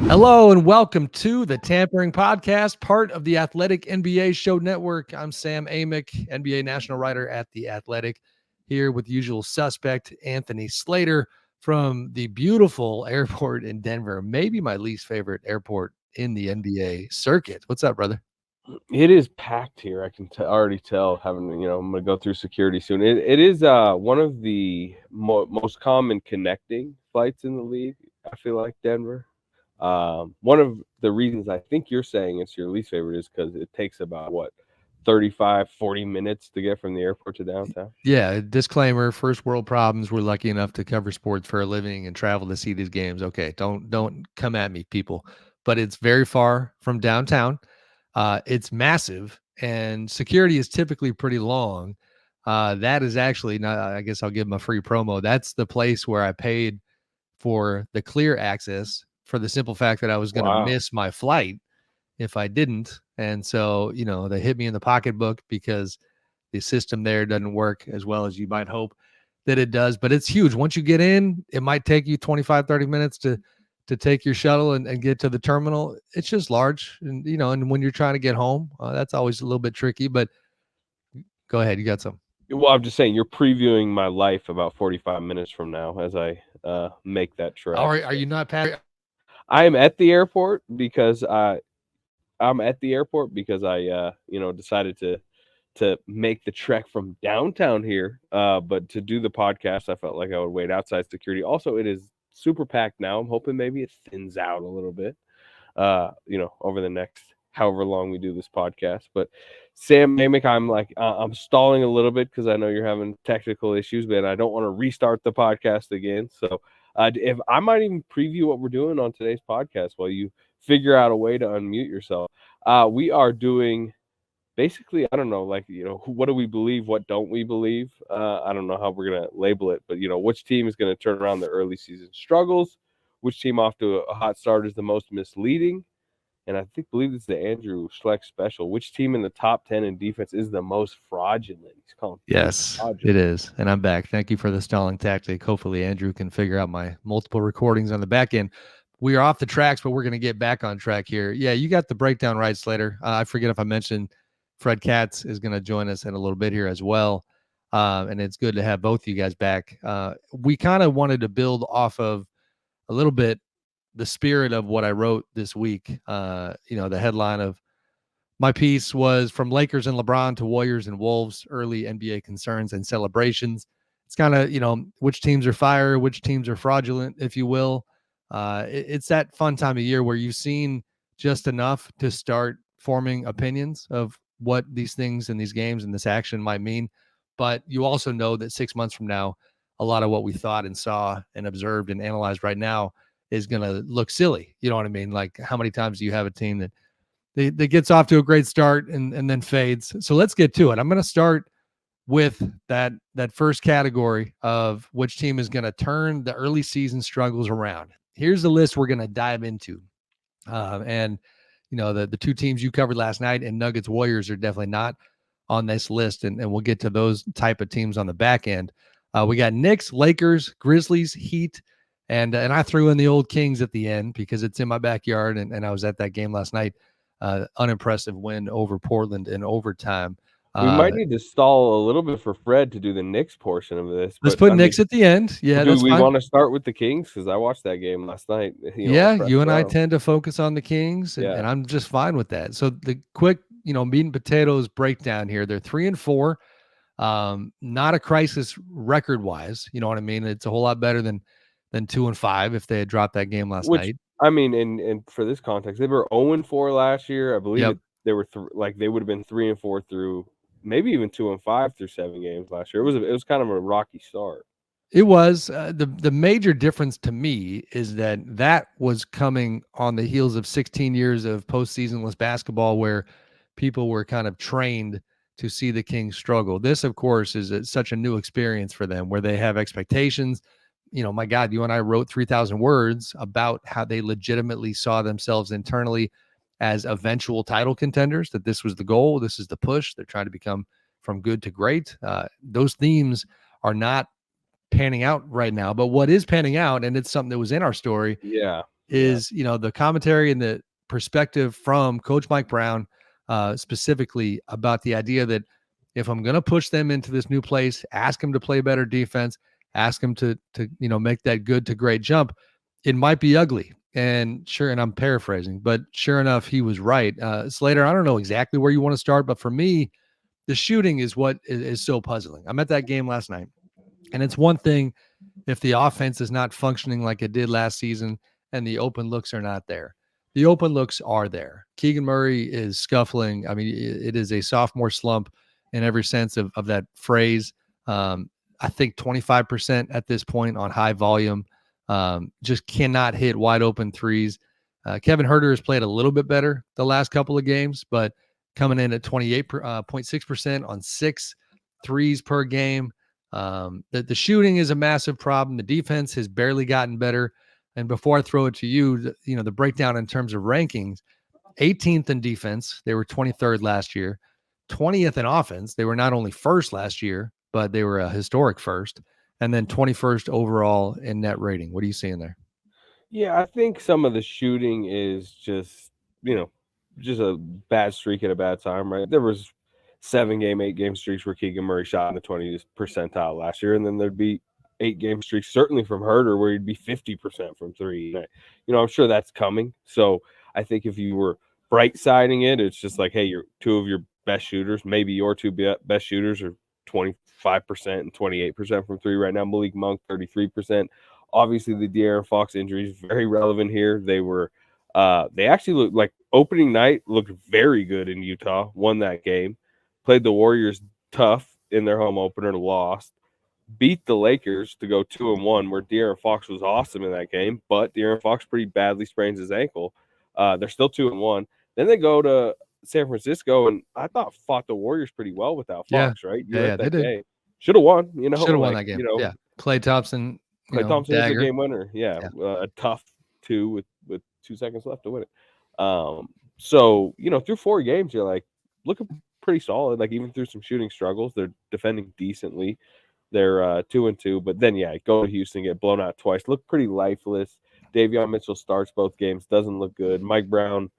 Hello and welcome to the Tampering Podcast, part of the Athletic NBA Show Network. I'm Sam Amick, NBA national writer at The Athletic, here with usual suspect Anthony Slater from the beautiful airport in Denver, maybe my least favorite airport in the NBA circuit. What's up, brother? It is packed here. I can already tell. I'm going to go through security soon. It is one of the most common connecting flights in the league. I feel like Denver. One of the reasons I think you're saying it's your least favorite is because it takes about 35, 40 minutes to get from the airport to downtown. Yeah, disclaimer, first world problems. We're lucky enough to cover sports for a living and travel to see these games. Okay, don't come at me, people. But it's very far from downtown. It's massive, and security is typically pretty long. That is actually not, I guess I'll give them a free promo. That's the place where I paid for the clear access for the simple fact that I was going to miss my flight if I didn't. And so, they hit me in the pocketbook because the system there doesn't work as well as you might hope that it does. But it's huge. Once you get in, it might take you 25, 30 minutes to take your shuttle and get to the terminal. It's just large. And, and when you're trying to get home, that's always a little bit tricky. But go ahead. You got some. Well, I'm just saying you're previewing my life about 45 minutes from now as I make that trek. Are you not past? I am at the airport because I decided to make the trek from downtown here. But to do the podcast, I felt like I would wait outside security. Also, it is super packed now. I'm hoping maybe it thins out a little bit, over the next however long we do this podcast. But Sam Amick, I'm stalling a little bit because I know you're having technical issues, but I don't want to restart the podcast again. So if I might even preview what we're doing on today's podcast while you figure out a way to unmute yourself. We are doing basically, I don't know, what do we believe? What don't we believe? I don't know how we're going to label it, but, which team is going to turn around the early season struggles? Which team off to a hot start is the most misleading? And I believe it's the Andrew Schleck special. Which team in the top 10 in defense is the most fraudulent? He's calling Yes, it is. And I'm back. Thank you for the stalling tactic. Hopefully Andrew can figure out my multiple recordings on the back end. We are off the tracks, but we're going to get back on track here. Yeah, you got the breakdown right, Slater. I forget if I mentioned Fred Katz is going to join us in a little bit here as well. And it's good to have both of you guys back. We kind of wanted to build off of a little bit the spirit of what I wrote this week. The headline of my piece was From Lakers and LeBron to Warriors and Wolves, Early NBA Concerns and Celebrations. It's kind of, which teams are fire, which teams are fraudulent, if you will. It's that fun time of year where you've seen just enough to start forming opinions of what these things and these games and this action might mean. But you also know that 6 months from now, a lot of what we thought and saw and observed and analyzed right now is going to look silly. You know what I mean? Like, how many times do you have a team that gets off to a great start and then fades? So let's get to it. I'm going to start with that first category of which team is going to turn the early season struggles around. Here's the list we're going to dive into. The two teams you covered last night and Nuggets Warriors are definitely not on this list. And we'll get to those type of teams on the back end. We got Knicks, Lakers, Grizzlies, Heat, and I threw in the old Kings at the end because it's in my backyard. And I was at that game last night. Unimpressive win over Portland in overtime. We might need to stall a little bit for Fred to do the Knicks portion of this. Let's put Knicks at the end. Yeah, do we want to start with the Kings? Because I watched that game last night. You and I tend to focus on the Kings, and I'm just fine with that. So the quick, meat and potatoes breakdown here. They're 3-4. Not a crisis record-wise. You know what I mean? It's a whole lot better than 2-5 if they had dropped that game last night. I mean, and for this context, they were 0-4 last year. I believe they were they would have been 3-4 through maybe even 2-5 through 7 games last year. It was kind of a rocky start. It was. The major difference to me is that was coming on the heels of 16 years of postseasonless basketball where people were kind of trained to see the Kings struggle. This, of course, is such a new experience for them where they have expectations. My God, you and I wrote 3,000 words about how they legitimately saw themselves internally as eventual title contenders, that this was the goal. This is the push. They're trying to become from good to great. Those themes are not panning out right now, but what is panning out, and it's something that was in our story, is, the commentary and the perspective from Coach Mike Brown, specifically about the idea that if I'm going to push them into this new place, ask them to play better defense, ask them to make that good to great jump, it might be ugly. And I'm paraphrasing, but sure enough, he was right. Slater, I don't know exactly where you want to start, but for me, the shooting is what is so puzzling. I'm at that game last night, and it's one thing if the offense is not functioning like it did last season and the open looks are not there. The open looks are there. Keegan Murray is scuffling. I mean, it is a sophomore slump in every sense of that phrase. I think 25% at this point on high volume. Just cannot hit wide open threes. Kevin Huerter has played a little bit better the last couple of games, but coming in at 28.6% on 6 threes per game. The shooting is a massive problem. The defense has barely gotten better. And before I throw it to you, the breakdown in terms of rankings, 18th in defense, they were 23rd last year. 20th in offense, they were not only first last year, but they were a historic first. And then 21st overall in net rating. What are you seeing there? Yeah, I think some of the shooting is just, just a bad streak at a bad time, right? There was 7-game, 8-game streaks where Keegan Murray shot in the 20th percentile last year, and then there'd be 8-game streaks, certainly from Huerter, where he'd be 50% from three. I'm sure that's coming. So I think if you were bright-siding it, it's just like, hey, you're two of your best shooters, maybe your two best shooters are 25% and 28% from three right now. Malik Monk, 33%. Obviously, the De'Aaron Fox injury is very relevant here. They actually looked like opening night looked very good in Utah, won that game, played the Warriors tough in their home opener, lost, beat the Lakers to go 2-1, where De'Aaron Fox was awesome in that game, but De'Aaron Fox pretty badly sprains his ankle. They're still 2-1. Then they go to San Francisco, and I thought fought the Warriors pretty well without Fox, right? You were at that game. Should have won, Should have won that game. Yeah. Klay Thompson. Klay Thompson was the dagger. game winner. Yeah. A tough 2 with 2 seconds left to win it. So, through 4 games, you're like looking pretty solid. Like even through some shooting struggles, they're defending decently. They're 2-2, but then go to Houston, get blown out twice. Look pretty lifeless. Davion Mitchell starts both games, doesn't look good. Mike Brown,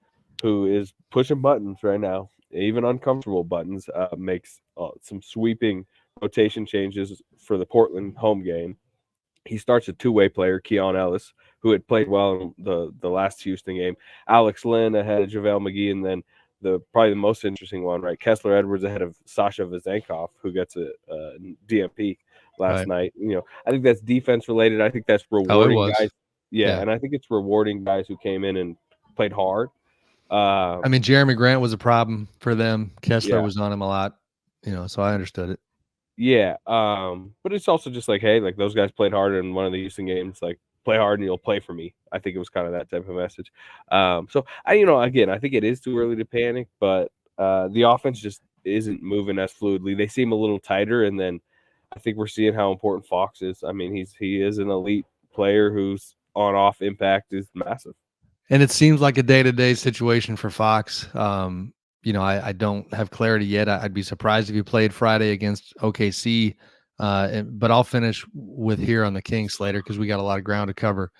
who is pushing buttons right now, even uncomfortable buttons, makes some sweeping rotation changes for the Portland home game. He starts a two-way player, Keon Ellis, who had played well in the last Houston game. Alex Lynn ahead of JaVale McGee, and then probably the most interesting one, right? Kessler Edwards ahead of Sasha Vezenkov, who gets a DMP last night. I think that's defense related. I think that's rewarding guys. Yeah, and I think it's rewarding guys who came in and played hard. Jeremy Grant was a problem for them. Kessler was on him a lot, so I understood it. Yeah, but it's also just like, hey, like those guys played hard in one of the Houston games. Like, play hard and you'll play for me. I think it was kind of that type of message. So again, I think it is too early to panic, but the offense just isn't moving as fluidly. They seem a little tighter, and then I think we're seeing how important Fox is. I mean, he is an elite player whose on-off impact is massive. And it seems like a day-to-day situation for Fox. I don't have clarity yet. I'd be surprised if he played Friday against OKC. But I'll finish with here on the Kings, Slater, because we got a lot of ground to cover.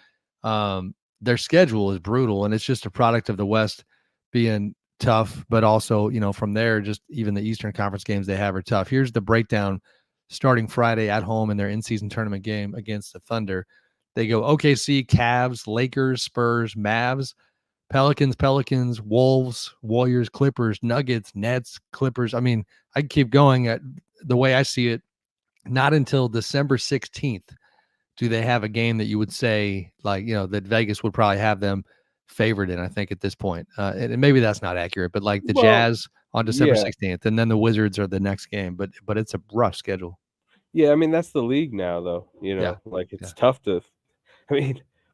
Their schedule is brutal, and it's just a product of the West being tough, but also, from there, just even the Eastern Conference games they have are tough. Here's the breakdown starting Friday at home in their in-season tournament game against the Thunder. They go OKC, Cavs, Lakers, Spurs, Mavs, Pelicans, Wolves, Warriors, Clippers, Nuggets, Nets, Clippers. I mean, I can keep going. At the way I see it, not until December 16th do they have a game that you would say, like, that Vegas would probably have them favored in, I think, at this point. And maybe that's not accurate, but like the Jazz on December 16th, and then the Wizards are the next game. But it's a rough schedule. Yeah, I mean, that's the league now, though. It's tough to –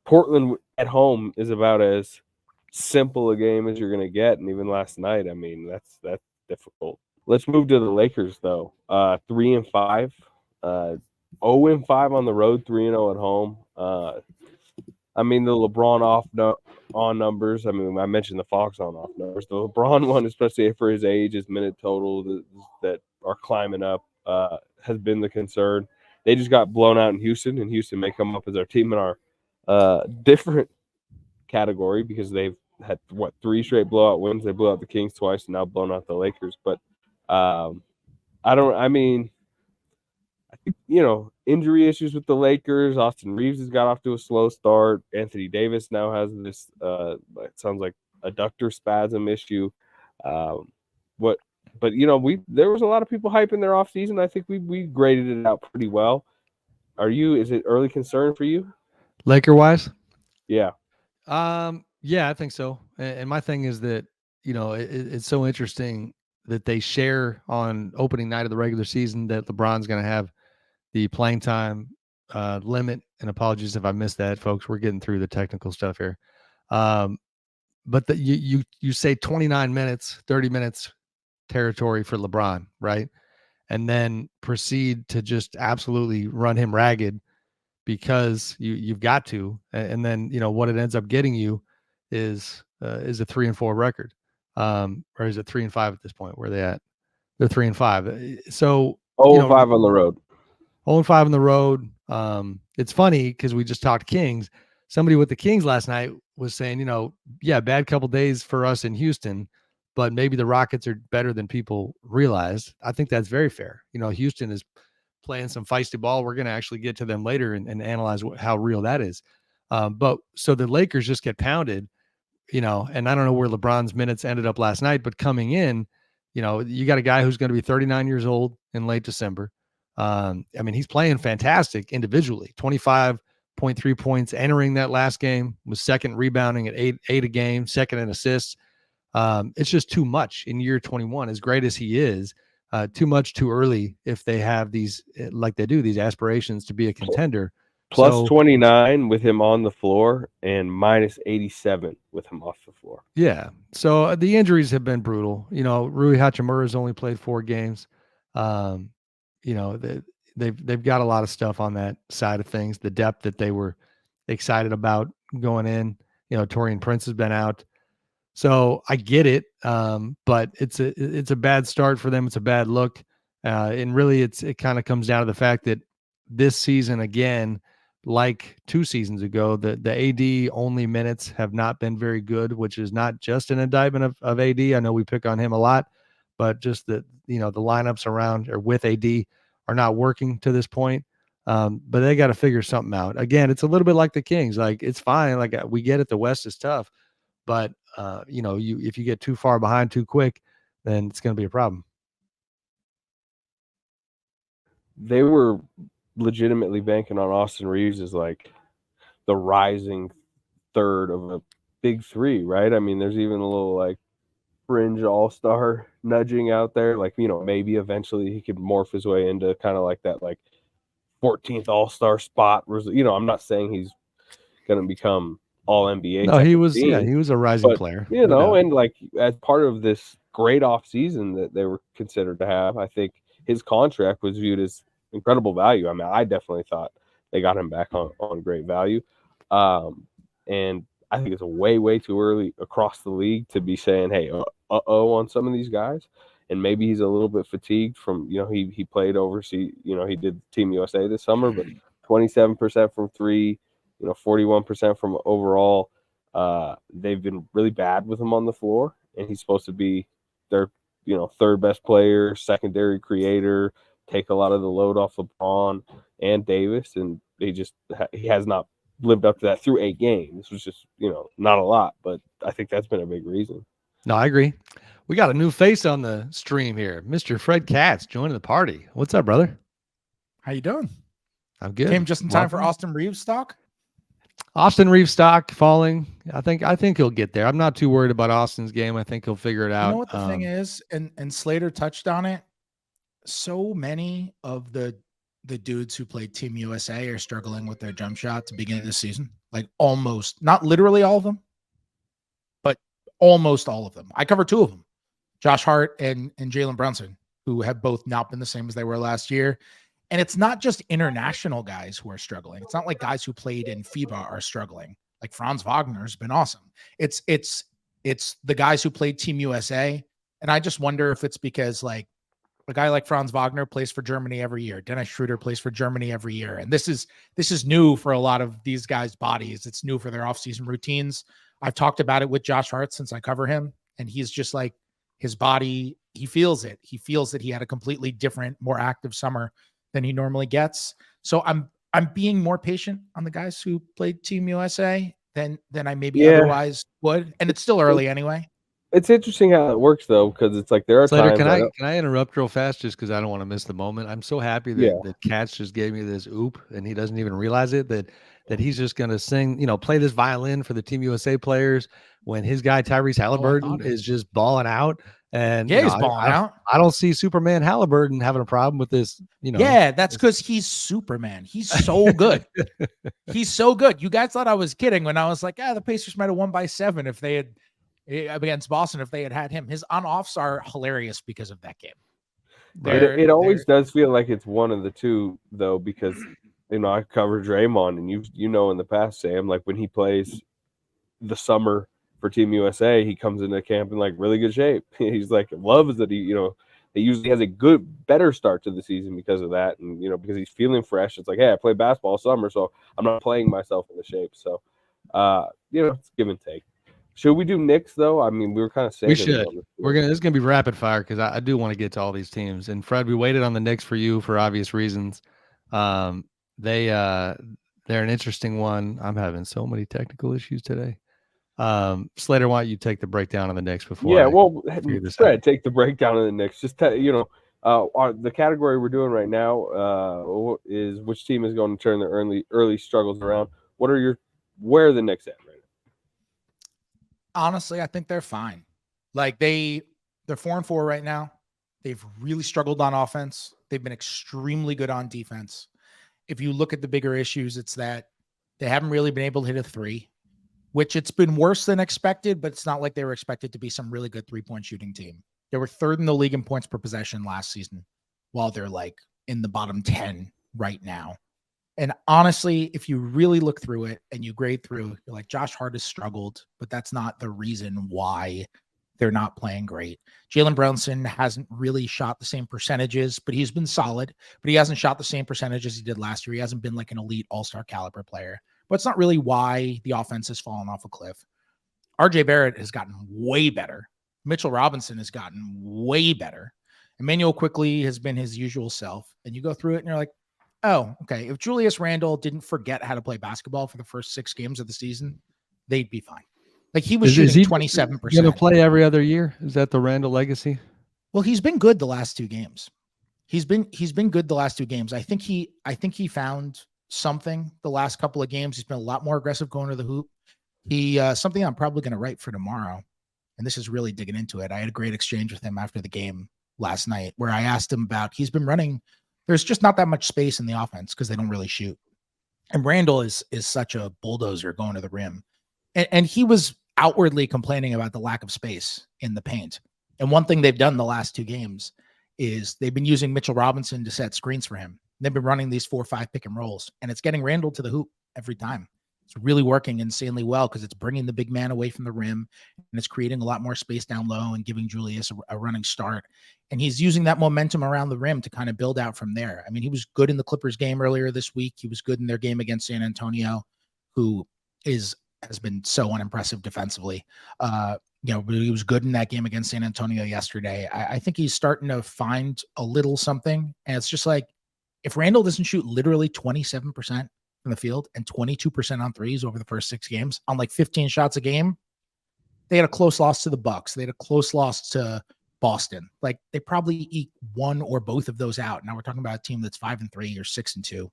Portland at home is about as simple a game as you're going to get, and even last night, I mean, that's difficult. Let's move to the Lakers, though. 3-5, 0-5 on the road, 3-0 at home. The LeBron on numbers. I mean, I mentioned the Fox on-off numbers. The LeBron one, especially for his age, his minute total that are climbing up, has been the concern. They just got blown out in Houston, and Houston may come up as our team in our different category because they've had 3 straight blowout wins. They blew out the Kings twice and now blown out the Lakers. But I think, injury issues with the Lakers. Austin Reeves has got off to a slow start. Anthony Davis now has this, it sounds like adductor spasm issue. But there was a lot of people hyping their offseason. I think we graded it out pretty well. Is it early concern for you? Laker wise? Yeah. Yeah, I think so. And my thing is that, it's so interesting that they share on opening night of the regular season that LeBron's going to have the playing time limit. And apologies if I missed that, folks. We're getting through the technical stuff here. But you say 29 minutes, 30 minutes territory for LeBron, right? And then proceed to just absolutely run him ragged because you've got to. And then, what it ends up getting you is a 3-4 record. Or is it 3-5 at this point? Where are they at? They're 3-5. So 0-5 on the road. 0-5 on the road. It's funny because we just talked Kings. Somebody with the Kings last night was saying, bad couple days for us in Houston, but maybe the Rockets are better than people realized. I think that's very fair. Houston is playing some feisty ball. We're going to actually get to them later and analyze how real that is. But so the Lakers just get pounded, and I don't know where LeBron's minutes ended up last night, but coming in, you got a guy who's going to be 39 years old in late December. He's playing fantastic individually, 25.3 points entering that last game, was second rebounding at eight a game, second in assists. It's just too much in year 21, as great as he is, too much too early if they have these, like they do, these aspirations to be a contender. Plus 29 with him on the floor and minus 87 with him off the floor. Yeah. So the injuries have been brutal. Rui Hachimura's only played 4 games. They've got a lot of stuff on that side of things. The depth that they were excited about going in, Taurean Prince has been out. So I get it. But it's a bad start for them. It's a bad look. And really it kind of comes down to the fact that this season, again, like 2 seasons ago, the AD only minutes have not been very good, which is not just an indictment of AD. I know we pick on him a lot, but just that, the lineups around or with AD are not working to this point. But they got to figure something out. Again, it's a little bit like the Kings. Like, it's fine. Like, we get it. The West is tough, but if you get too far behind too quick, then it's going to be a problem. They were legitimately banking on Austin Reeves as like the rising third of a big 3, right? I mean, there's even a little like fringe all-star nudging out there. Like, maybe eventually he could morph his way into kind of like that, like 14th all-star spot. I'm not saying he's going to become all NBA. No, he was a rising player. And like as part of this great off season that they were considered to have, I think his contract was viewed as incredible value. I mean, I definitely thought they got him back on great value. And I think it's way too early across the league to be saying, hey, on some of these guys. And maybe he's a little bit fatigued from, he played overseas, he did Team USA this summer, but 27% from 3, 41% from overall. They've been really bad with him on the floor, and he's supposed to be their, third best player, secondary creator, take a lot of the load off LeBron and Davis, and he has not lived up to that through 8 games, which is, not a lot, but I think that's been a big reason. No, I agree. We got a new face on the stream here. Mr. Fred Katz joining the party. What's up, brother? How you doing? I'm good. Came just in time for Austin Reeves stock. Austin Reeves stock falling. I think he'll get there. I'm not too worried about Austin's game. I think he'll figure it out. You know what the thing is, and Slater touched on it. So many of the dudes who played Team USA are struggling with their jump shot to begin the season. Like almost, not literally all of them, but almost all of them. I cover 2 of them, Josh Hart and Jalen Brunson, who have both not been the same as they were last year. And it's not just international guys who are struggling. It's not like guys who played in FIBA are struggling. Like Franz Wagner's been awesome. It's the guys who played Team USA. And I just wonder if it's because like A guy like Franz Wagner plays for Germany every year. Dennis Schroeder plays for Germany every year. And this is new for a lot of these guys' bodies. It's new for their offseason routines. I've talked about it with Josh Hart since I cover him. And he's just like, his body, he feels it. He feels that he had a completely different, more active summer than he normally gets. So I'm being more patient on the guys who played Team USA than I maybe otherwise would. And it's still early anyway. It's interesting how it works though, because it's like there are Slater, times. can I interrupt real fast just because I don't want to miss the moment? I'm so happy that Katz just gave me this oop and he doesn't even realize it that he's just going to sing, play this violin for the Team USA players when his guy Tyrese Halliburton is just balling out. And he's balling out. I don't see Superman Halliburton having a problem with this. Yeah, that's because he's Superman. He's so good. He's so good. You guys thought I was kidding when I was like, the Pacers might have won by 7 if they had against Boston if they had him. His on-offs are hilarious because of that game. It always does feel like it's one of the two though, because I cover Draymond, and in the past, Sam, like when he plays the summer for Team USA, he comes into camp in like really good shape. He's like loves that he usually has a better start to the season because of that, and because he's feeling fresh. It's like, hey, I play basketball summer, so I'm not playing myself in the shape. So it's give and take. Should we do Knicks though? I mean, we were kind of saying we should. This is gonna be rapid fire because I do want to get to all these teams. And Fred, we waited on the Knicks for you for obvious reasons. They're an interesting one. I'm having so many technical issues today. Slater, why don't you take the breakdown on the Knicks before? Fred, take the breakdown of the Knicks. Just the category we're doing right now is which team is going to turn their early struggles around. Where are the Knicks at right now? Honestly, I think they're fine. Like they're 4-4 right now. They've really struggled on offense. They've been extremely good on defense. If you look at the bigger issues, it's that they haven't really been able to hit a 3, which it's been worse than expected, but it's not like they were expected to be some really good 3-point shooting team. They were 3rd in the league in points per possession last season, while they're like in the bottom 10 right now. And honestly, if you really look through it and you grade through, you're like, Josh Hart has struggled, but that's not the reason why they're not playing great. Jalen Brunson hasn't really shot the same percentages, but he's been solid, but he hasn't shot the same percentage as he did last year. He hasn't been like an elite all-star caliber player, but it's not really why the offense has fallen off a cliff. RJ Barrett has gotten way better. Mitchell Robinson has gotten way better. Emmanuel Quickley has been his usual self. And you go through it and you're like, oh, okay. If Julius Randle didn't forget how to play basketball for the first 6 games of the season, they'd be fine. Like he was shooting 27%. Going to play every other year? Is that the Randle legacy? Well, he's been good the last 2 games. He's been good the last 2 games. I think he found something the last couple of games. He's been a lot more aggressive going to the hoop. He something I'm probably going to write for tomorrow. And this is really digging into it. I had a great exchange with him after the game last night where I asked him about, he's been running. There's just not that much space in the offense because they don't really shoot. And Randall is such a bulldozer going to the rim. And he was outwardly complaining about the lack of space in the paint. And one thing they've done the last 2 games is they've been using Mitchell Robinson to set screens for him. They've been running these 4-5 pick and rolls, and it's getting Randall to the hoop every time. It's really working insanely well because it's bringing the big man away from the rim, and it's creating a lot more space down low and giving Julius a running start. And he's using that momentum around the rim to kind of build out from there. I mean, he was good in the Clippers game earlier this week. He was good in their game against San Antonio, who has been so unimpressive defensively. He was good in that game against San Antonio yesterday. I think he's starting to find a little something. And it's just like, if Randall doesn't shoot literally 27% from the field and 22% on threes over the first 6 games on like 15 shots a game, they had a close loss to the Bucks. They had a close loss to Boston. Like they probably eke one or both of those out. Now we're talking about a team that's 5-3 or 6-2.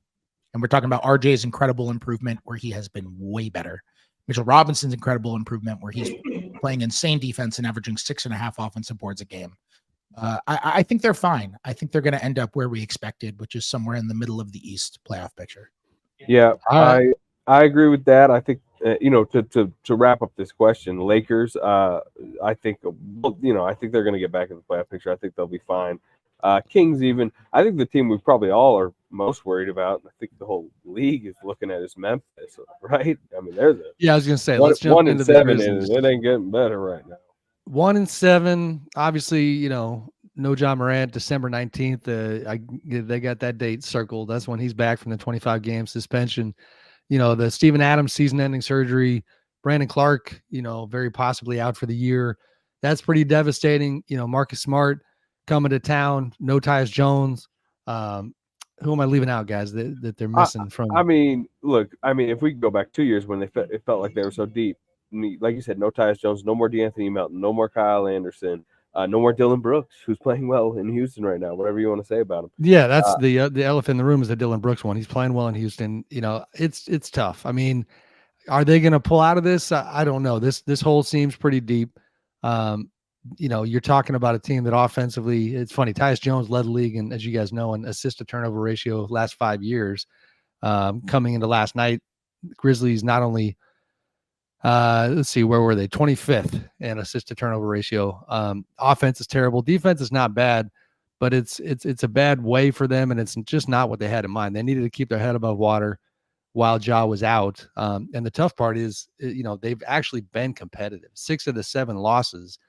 And we're talking about RJ's incredible improvement where he has been way better. Mitchell Robinson's incredible improvement where he's playing insane defense and averaging 6.5 offensive boards a game. I think they're fine. I think they're going to end up where we expected, which is somewhere in the middle of the East playoff picture. Yeah, I agree with that. I think, to wrap up this question, Lakers, I think they're going to get back in the playoff picture. I think they'll be fine. Kings even, I think the team we probably all are most worried about, and I think the whole league is looking at is Memphis, right? I mean, I was going to say, let's jump into 1-7, and it ain't getting better right now. 1-7, obviously, no John Morant, December 19th. They got that date circled. That's when he's back from the 25-game suspension. The Steven Adams season-ending surgery, Brandon Clark, very possibly out for the year. That's pretty devastating. Marcus Smart coming to town, no Tyus Jones. Who am I leaving out, guys, that they're missing from? Look, if we go back 2 years when it felt like they were so deep, like you said, no Tyus Jones, no more DeAnthony Melton, no more Kyle Anderson, no more Dylan Brooks, who's playing well in Houston right now, whatever you want to say about him. Yeah, that's the elephant in the room is the Dylan Brooks one. He's playing well in Houston. It's tough. Are they going to pull out of this? I don't know. This hole seems pretty deep. You're talking about a team that offensively, it's funny. Tyus Jones led the league, and as you guys know, in assist to turnover ratio last 5 years. Coming into last night, Grizzlies not only, let's see, where were they? 25th in assist to turnover ratio. Offense is terrible. Defense is not bad, but it's a bad way for them, and it's just not what they had in mind. They needed to keep their head above water while Ja was out. And the tough part is, they've actually been competitive. 6 of the 7 losses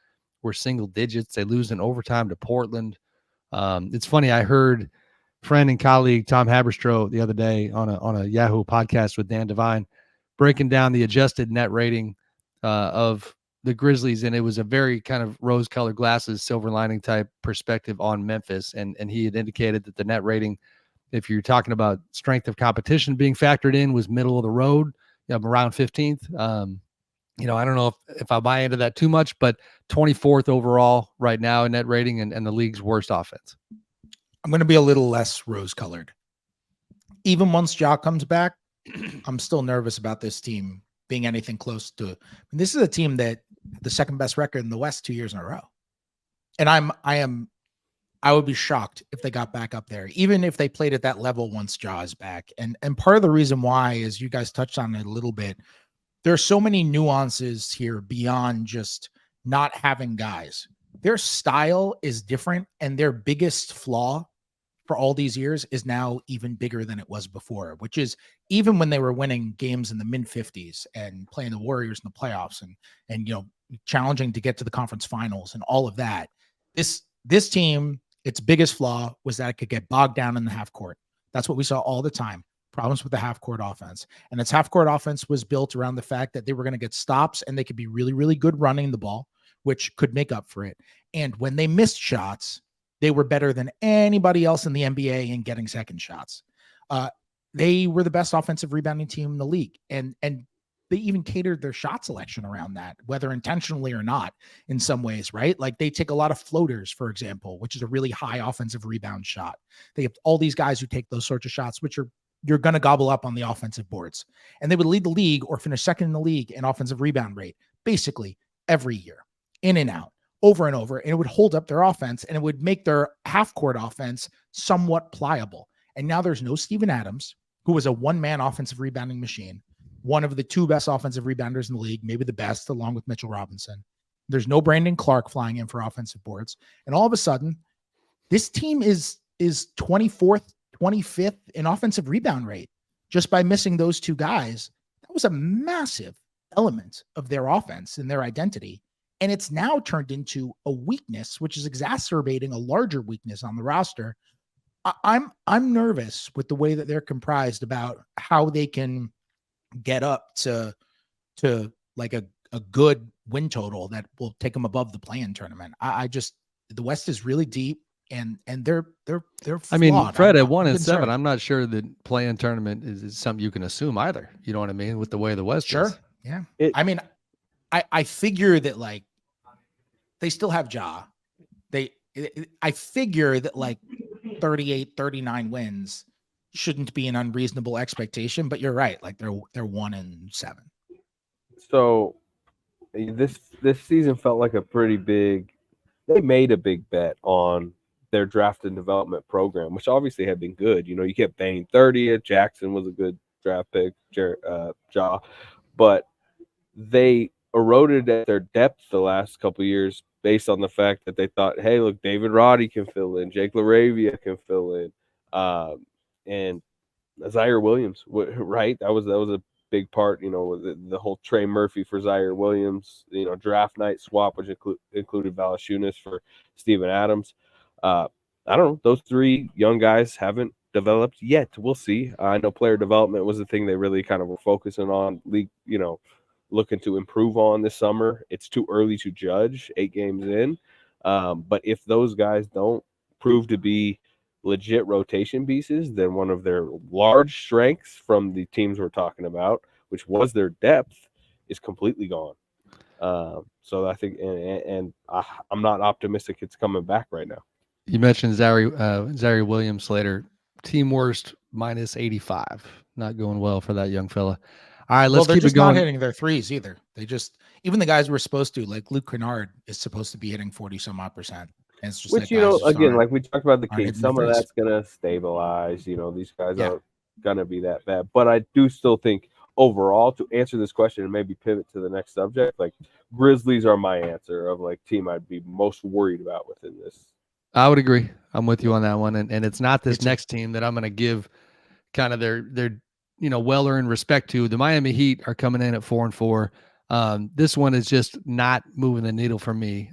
were single digits. They lose in overtime to Portland. It's funny. I heard friend and colleague Tom Haberstroh the other day on a Yahoo podcast with Dan Devine breaking down the adjusted net rating of the Grizzlies, and it was a very kind of rose-colored glasses, silver lining type perspective on Memphis. And he had indicated that the net rating, if you're talking about strength of competition being factored in, was middle of the road, around 15th. I don't know if I buy into that too much, but 24th overall right now in net rating and the league's worst offense. I'm going to be a little less rose-colored. Even once Ja comes back, I'm still nervous about this team being anything close to. This is a team that the second best record in the West 2 years in a row, and I would be shocked if they got back up there, even if they played at that level once Ja is back. And part of the reason why, is you guys touched on it a little bit, there are so many nuances here beyond just not having guys. Their style is different, and their biggest flaw for all these years is now even bigger than it was before, which is even when they were winning games in the mid-50s and playing the Warriors in the playoffs and challenging to get to the conference finals and all of that. This team, its biggest flaw was that it could get bogged down in the half court. That's what we saw all the time. Problems with the half court offense. And its half court offense was built around the fact that they were going to get stops and they could be really, really good running the ball, which could make up for it. And when they missed shots, they were better than anybody else in the NBA in getting second shots. They were the best offensive rebounding team in the league. And they even catered their shot selection around that, whether intentionally or not, in some ways, right? Like they take a lot of floaters, for example, which is a really high offensive rebound shot. They have all these guys who take those sorts of shots, which you're going to gobble up on the offensive boards. And they would lead the league or finish second in the league in offensive rebound rate, basically every year, in and out, over and over. And it would hold up their offense, and it would make their half-court offense somewhat pliable. And now there's no Steven Adams, who was a one-man offensive rebounding machine, one of the 2 best offensive rebounders in the league, maybe the best, along with Mitchell Robinson. There's no Brandon Clark flying in for offensive boards. And all of a sudden, this team is 24th, 25th in offensive rebound rate just by missing those 2 guys. That was a massive element of their offense and their identity. And it's now turned into a weakness, which is exacerbating a larger weakness on the roster. I'm nervous with the way that they're comprised about how they can get up to like a good win total that will take them above the play-in tournament. The West is really deep, and they're flawed. Fred, at 1-7, I'm not sure that play-in tournament is something you can assume either. You know what I mean? With the way the West is. Yeah. I figure that like they still have Ja. I figure that like 38, 39 wins shouldn't be an unreasonable expectation, but you're right. Like they're 1-7. So this season felt like they made a big bet on their draft and development program, which obviously had been good. You kept Bane 30th. Jackson was a good draft pick, Ja, but they eroded at their depth the last couple of years based on the fact that they thought, hey, look, David Roddy can fill in, Jake LaRavia can fill in, and Zaire Williams, right? That was a big part, the whole Trey Murphy for Zaire Williams, draft night swap, which included Valanciunas for Steven Adams. I don't know. Those three young guys haven't developed yet. We'll see. I know player development was the thing they really kind of were focusing on, looking to improve on this summer. It's too early to judge 8 games in. But if those guys don't prove to be legit rotation pieces, then one of their large strengths from the teams we're talking about, which was their depth, is completely gone. So I think, I'm not optimistic it's coming back right now. You mentioned Zary Williams Slater, team worst -85. Not going well for that young fella. All right, let's they're keep just it going. not hitting their threes either. They just, even the guys were supposed to, like Luke Kennard is supposed to be hitting 40-some-odd%. And it's just Which, like again, like we talked about the aren't Kings, hitting some their of threes. that's going to stabilize. These guys Yeah. aren't going to be that bad. But I do still think overall, to answer this question and maybe pivot to the next subject, like Grizzlies are my answer of like team I'd be most worried about within this. I would agree. I'm with you on that one. And it's not this Me too. next team that I'm going to give kind of their well-earned respect to. The Miami Heat are coming in at 4-4. This one is just not moving the needle for me,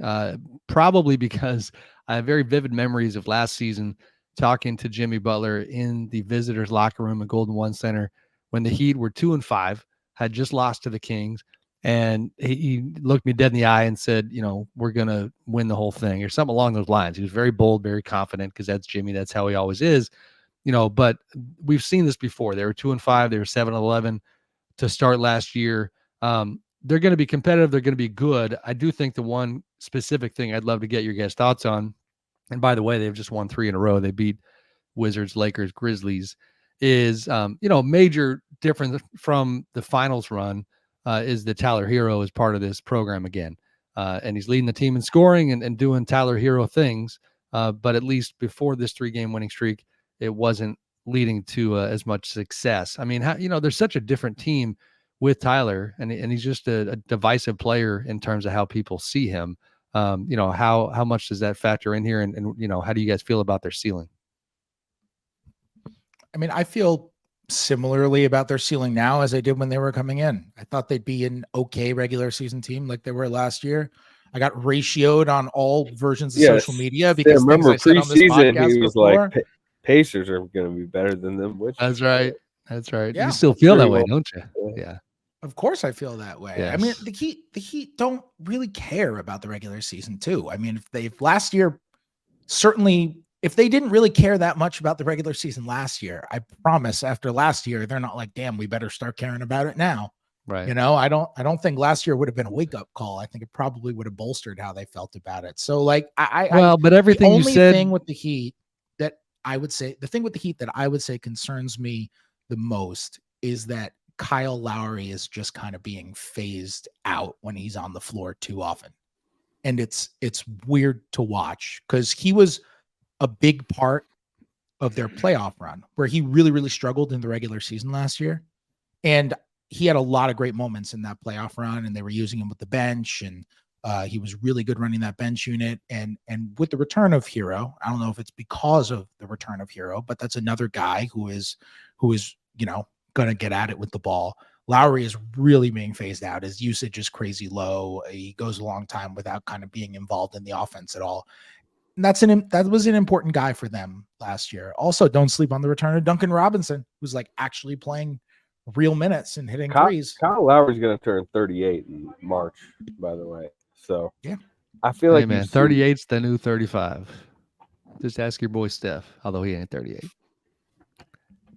probably because I have very vivid memories of last season talking to Jimmy Butler in the visitors' locker room at Golden One Center when the Heat were 2-5, had just lost to the Kings. And he looked me dead in the eye and said, we're going to win the whole thing or something along those lines. He was very bold, very confident because that's Jimmy. That's how he always is. But we've seen this before. They were 2-5. They were 7-11 to start last year. They're going to be competitive. They're going to be good. I do think the one specific thing I'd love to get your guys' thoughts on, and by the way, they've just won 3 in a row. They beat Wizards, Lakers, Grizzlies, is, major difference from the finals run is that Tyler Hero is part of this program again. And he's leading the team in scoring and doing Tyler Hero things. But at least before this 3-game winning streak, it wasn't leading to as much success. I mean, there's such a different team with Tyler, and he's just a divisive player in terms of how people see him. How much does that factor in here? And how do you guys feel about their ceiling? I mean, I feel similarly about their ceiling now as I did when they were coming in. I thought they'd be an okay regular season team like they were last year. I got ratioed on all versions of social media because remember things I said on this podcast he was before. like, Pacers are going to be better than them. Which That's right. That's right. Yeah. You still feel that way, don't you? Yeah. Of course I feel that way. Yes. I mean, the Heat don't really care about the regular season too. I mean, if last year, certainly if they didn't really care that much about the regular season last year, I promise after last year, they're not like, damn, we better start caring about it now. Right. I don't think last year would have been a wake up call. I think it probably would have bolstered how they felt about it. So like, but everything you said, the only thing with the Heat that I would say concerns me the most is that Kyle Lowry is just kind of being phased out when he's on the floor too often. And it's weird to watch because he was a big part of their playoff run where he really, really struggled in the regular season last year. And he had a lot of great moments in that playoff run, and they were using him with the bench, and he was really good running that bench unit. And with the return of Hero, I don't know if it's because of the return of Hero, but that's another guy who is, going to get at it with the ball. Lowry is really being phased out. His usage is crazy low. He goes a long time without kind of being involved in the offense at all. And that was an important guy for them last year. Also, don't sleep on the return of Duncan Robinson, who's like actually playing real minutes and hitting threes. Kyle Lowry's going to turn 38 in March, by the way. So yeah, I feel like 38's the new 35. Just ask your boy Steph, although he ain't 38.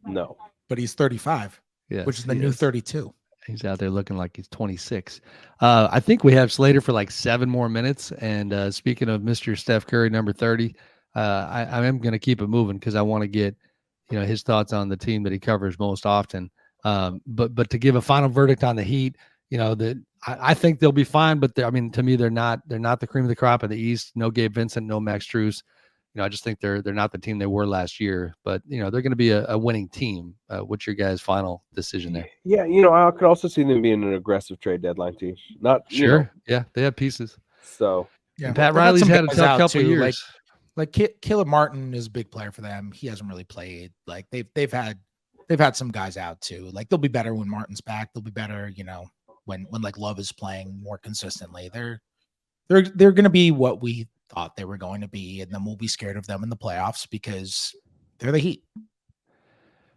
No, but he's 35, which is the new 32. He's out there looking like he's 26. I think we have Slater for like 7 more minutes. And speaking of Mr. Steph Curry, number 30, I am going to keep it moving because I want to get, his thoughts on the team that he covers most often. But to give a final verdict on the Heat, I think they'll be fine. But to me, they're not the cream of the crop of the East. No Gabe Vincent, no Max Strus. I just think they're not the team they were last year, but they're going to be a winning team. What's your guys' final decision there? Yeah, I could also see them being an aggressive trade deadline team. Not sure, yeah, they have pieces. So yeah, and Pat Riley's had a tough couple of years. Like Caleb Martin is a big player for them. He hasn't really played. Like they've had some guys out too. Like they'll be better when Martin's back. They'll be better, when like Love is playing more consistently. They're going to be what we thought they were going to be, and then we'll be scared of them in the playoffs because they're the Heat.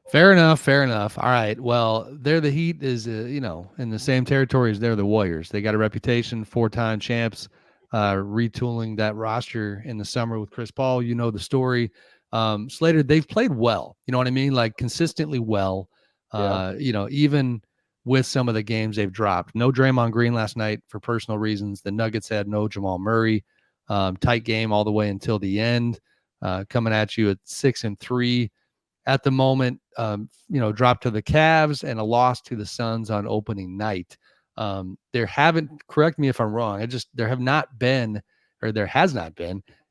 Fair enough. Fair enough. All right. Well, they're the Heat is, in the same territory as they're the Warriors. They got a reputation, 4-time champs, retooling that roster in the summer with Chris Paul. You know the story. Slater, they've played well. You know what I mean? Like consistently well. Even with some of the games they've dropped. No Draymond Green last night for personal reasons. The Nuggets had no Jamal Murray. Tight game all the way until the end. Coming at you at 6-3. At the moment, dropped to the Cavs and a loss to the Suns on opening night. Correct me if I'm wrong. There has not been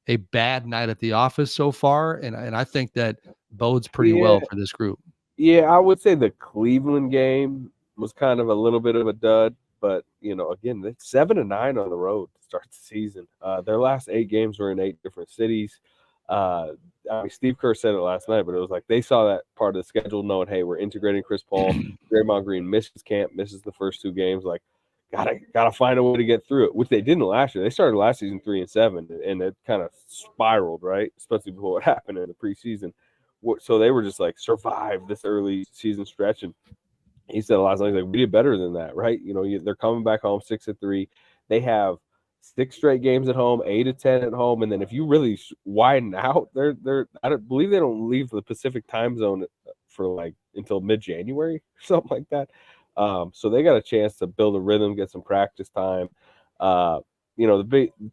a bad night at the office so far. And I think that bodes pretty well for this group. Yeah, I would say the Cleveland game was kind of a little bit of a dud, but again, they're 7-9 on the road to start the season. Their last 8 games were in 8 different cities. Steve Kerr said it last night, but it was like they saw that part of the schedule, knowing, hey, we're integrating Chris Paul. Draymond Green misses camp, misses the first 2 games. Like, gotta find a way to get through it, which they didn't last year. They started last season 3-7, and it kind of spiraled, right? Especially before what happened in the preseason. So they were just like survive this early season stretch, and he said last night, like, we did better than that, right? They're coming back home 6-3. They have 6 straight games at home, 8-10 at home, and then if you really widen out, I don't believe they don't leave the Pacific time zone for like until mid-January or something like that. So they got a chance to build a rhythm, get some practice time. The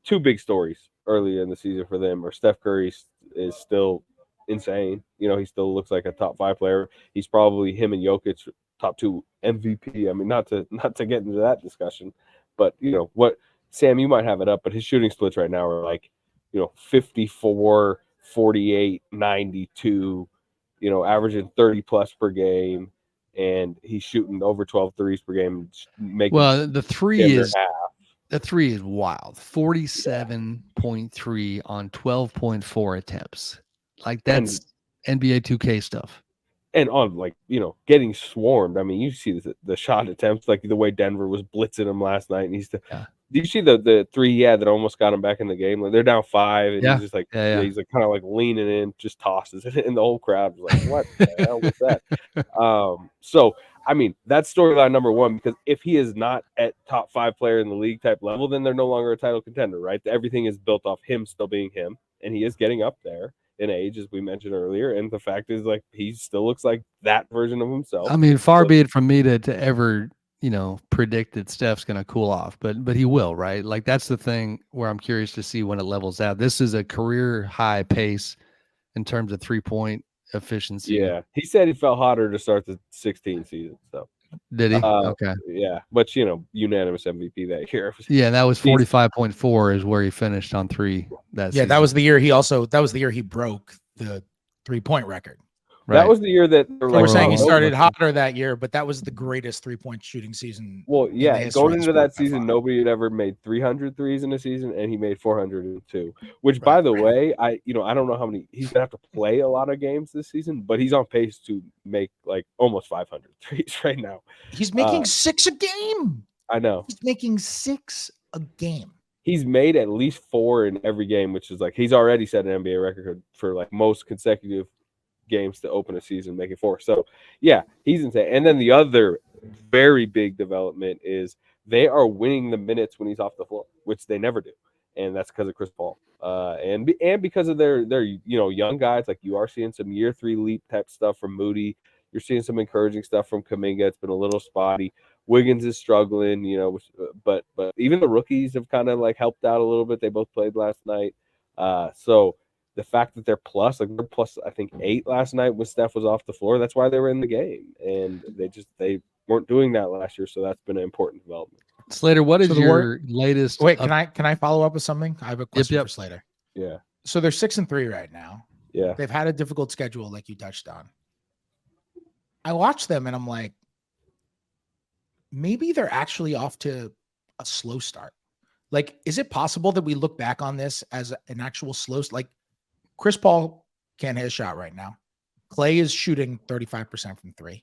2 big stories early in the season for them are Steph Curry is still insane. He still looks like a top 5 player. He's probably him and Jokic top 2 MVP. I mean, not to get into that discussion, but what. Sam, you might have it up, but his shooting splits right now are like, 54, 48, 92, averaging 30 plus per game. And he's shooting over 12 threes per game. The three is wild. 47.3 on 12.4 attempts. Like that's NBA 2K stuff. And on getting swarmed. I mean, you see the shot attempts, like the way Denver was blitzing him last night. And do you see the 3 he had that almost got him back in the game? Like they're down 5, and he's just like, he's like kind of like leaning in, just tosses it, and the whole crowd was like, "What the hell was that?" So I mean, that's storyline number 1, because if he is not at top 5 player in the league type level, then they're no longer a title contender, right? Everything is built off him still being him, and he is getting up there in age, as we mentioned earlier. And the fact is, like, he still looks like that version of himself. I mean, far be it from me to ever predict that Steph's going to cool off, but he will, right? Like that's the thing where I'm curious to see when it levels out. This is a career high pace in terms of 3-point efficiency. Yeah, he said he felt hotter to start the 16 season. So did he? Okay. Yeah, but unanimous MVP that year. Yeah, that was 45.4 is where he finished on 3 that season. That was the year he broke the 3-point record. Right. That was the year that we're saying he started hotter that year, but that was the greatest 3-point shooting season. Well, yeah, going into that season, nobody had ever made 300 threes in a season, and he made 402. Which, by the way, I don't know how many. He's gonna have to play a lot of games this season, but he's on pace to make like almost 500 threes right now. He's making 6 a game. I know. He's making 6 a game. He's made at least 4 in every game, which is like he's already set an NBA record for like most consecutive games to open a season, making 4. So yeah, he's insane. And then the other very big development is they are winning the minutes when he's off the floor, which they never do, and that's because of Chris Paul, and because of their young guys. Like you are seeing some year 3 leap type stuff from Moody. You're seeing some encouraging stuff from Kuminga. It's been a little spotty. Wiggins is struggling, but even the rookies have kind of like helped out a little bit. They both played last night, so. The fact that they're plus I think 8 last night when Steph was off the floor, that's why they were in the game, and they weren't doing that last year, so that's been an important development. Slater, what is your latest? Wait, can I follow up with something? I have a question for Slater. Yeah. So they're 6-3 right now. Yeah. They've had a difficult schedule, like you touched on. I watch them and I'm like, maybe they're actually off to a slow start. Like, is it possible that we look back on this as an actual slow, like Chris Paul can't hit a shot right now. Clay is shooting 35% from 3.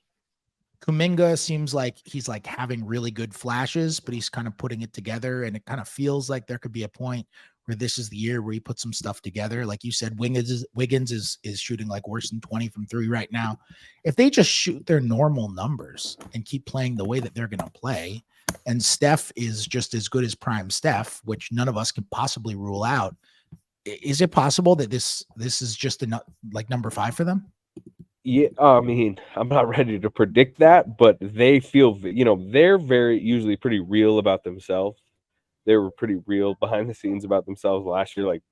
Kuminga seems like he's like having really good flashes, but he's kind of putting it together, and it kind of feels like there could be a point where this is the year where he puts some stuff together. Like you said, Wiggins is shooting like worse than 20 from 3 right now. If they just shoot their normal numbers and keep playing the way that they're going to play, and Steph is just as good as prime Steph, which none of us can possibly rule out, is it possible that this is just like number 5 for them? Yeah, I mean, I'm not ready to predict that, but they feel, they're usually pretty real about themselves. They were pretty real behind the scenes about themselves last year. Like,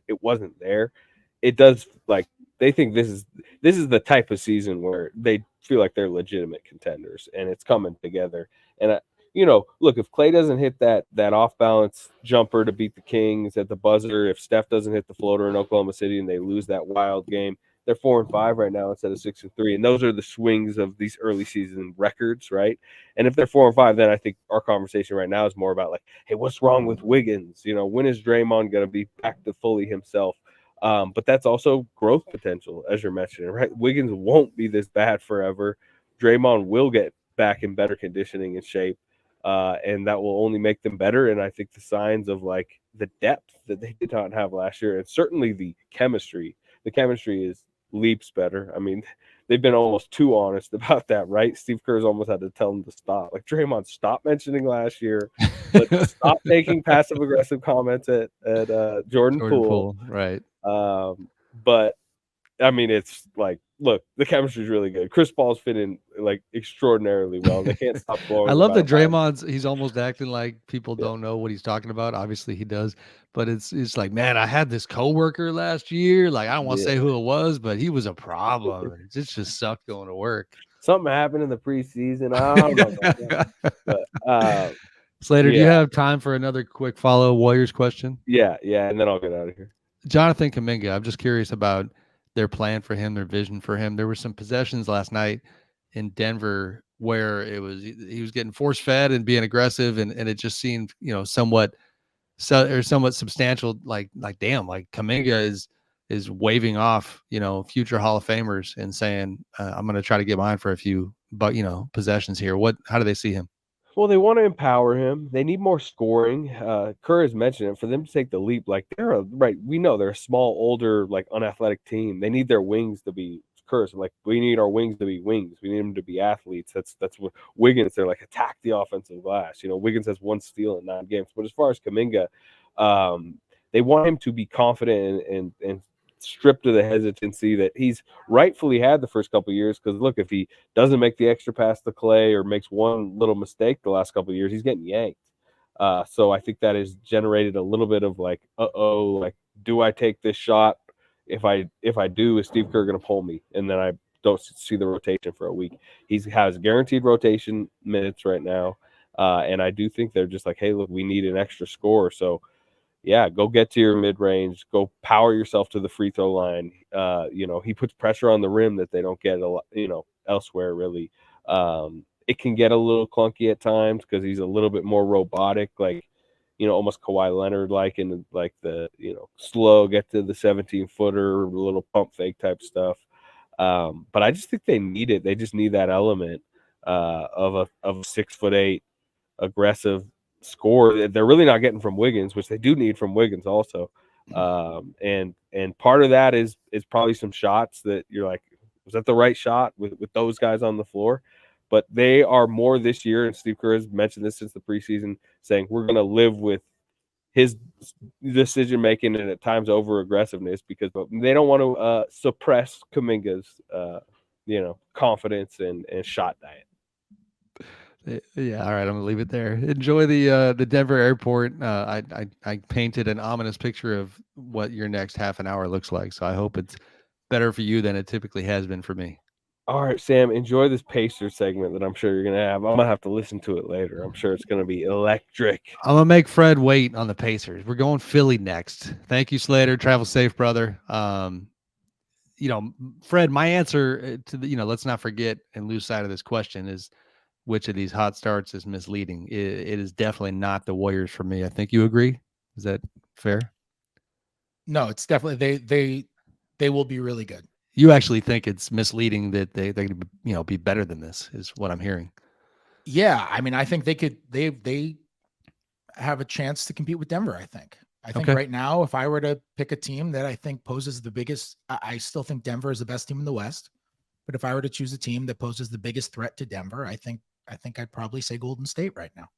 it wasn't there. It does, like, they think this is the type of season where they feel like they're legitimate contenders, and it's coming together. And look, if Klay doesn't hit that off balance jumper to beat the Kings at the buzzer, if Steph doesn't hit the floater in Oklahoma City and they lose that wild game, they're 4-5 right now instead of 6-3, and those are the swings of these early season records, right? And if they're 4-5, then I think our conversation right now is more about like, hey, what's wrong with Wiggins? When is Draymond going to be back to fully himself? But that's also growth potential, as you're mentioning, right? Wiggins won't be this bad forever. Draymond will get back in better conditioning and shape, and that will only make them better. And I think the signs of like the depth that they did not have last year, and certainly the chemistry is leaps better. I mean, they've been almost too honest about that, right? Steve Kerr's almost had to tell them to stop. Like, Draymond, stop mentioning last year. Let's stop making passive aggressive comments at Jordan Poole. Right. But I mean, it's like, look, the chemistry is really good. Chris Paul's fitting like extraordinarily well. They can't stop blowing. I love that he's almost acting like people don't know what he's talking about. Obviously he does, but it's like, man, I had this coworker last year. Like, I don't want to say who it was, but he was a problem. It just sucked going to work. Something happened in the preseason. I don't know. But, Slater, do you have time for another quick follow Warriors question? Yeah, and then I'll get out of here. Jonathan Kuminga, I'm just curious about their plan for him, their vision for him. There were some possessions last night in Denver where he was getting force fed and being aggressive, and it just seemed, somewhat substantial. Like damn, like Kuminga is waving off, future Hall of Famers and saying, I'm going to try to get mine for a few, but possessions here. How do they see him? Well, they want to empower him. They need more scoring. Kerr has mentioned it. For them to take the leap, like we know they're a small, older, like unathletic team. They need their wings to be Kerr's. Like, we need our wings to be wings. We need them to be athletes. That's what Wiggins. They're like, attack the offensive glass. Wiggins has 1 steal in 9 games. But as far as Kuminga, they want him to be confident and stripped of the hesitancy that he's rightfully had the first couple of years. Because look, if he doesn't make the extra pass to Klay or makes one little mistake the last couple of years, he's getting yanked. So I think that has generated a little bit of like, like, do I take this shot? If I do, is Steve Kerr going to pull me? And then I don't see the rotation for a week. He has guaranteed rotation minutes right now. And I do think they're just like, hey, look, we need an extra score. So yeah, go get to your mid-range, go power yourself to the free throw line. He puts pressure on the rim that they don't get elsewhere really. It can get a little clunky at times because he's a little bit more robotic, like, almost Kawhi Leonard like, in like the, slow get to the 17-footer, little pump fake type stuff. But I just think they need it. They just need that element of a 6'8" aggressive score they're really not getting from Wiggins, which they do need from Wiggins also. And part of that is probably some shots that you're like, was that the right shot with those guys on the floor? But they are more this year, and Steve Kerr has mentioned this since the preseason, saying we're going to live with his decision making and at times over aggressiveness, because they don't want to suppress Kuminga's confidence and shot diet. Yeah, all right, I'm gonna leave it there. Enjoy the Denver airport. I painted an ominous picture of what your next half an hour looks like, so I hope it's better for you than it typically has been for me. All right, Sam, enjoy this Pacers segment that I'm sure you're gonna have. I'm gonna have to listen to it later. I'm sure it's gonna be electric. I'm gonna make Fred wait on the Pacers. We're going Philly next. Thank you, Slater. Travel safe, brother. Fred, my answer to the, let's not forget and lose sight of this question is, which of these hot starts is misleading? It is definitely not the Warriors for me. I think you agree. Is that fair? No, it's definitely they will be really good. You actually think it's misleading that they could be better than this, is what I'm hearing. Yeah, I mean, I think they have a chance to compete with Denver. I think I think Okay. right now, if I were to pick a team that I think poses the biggest, I still think Denver is the best team in the West. But if I were to choose a team that poses the biggest threat to Denver, I think I'd probably say Golden State right now.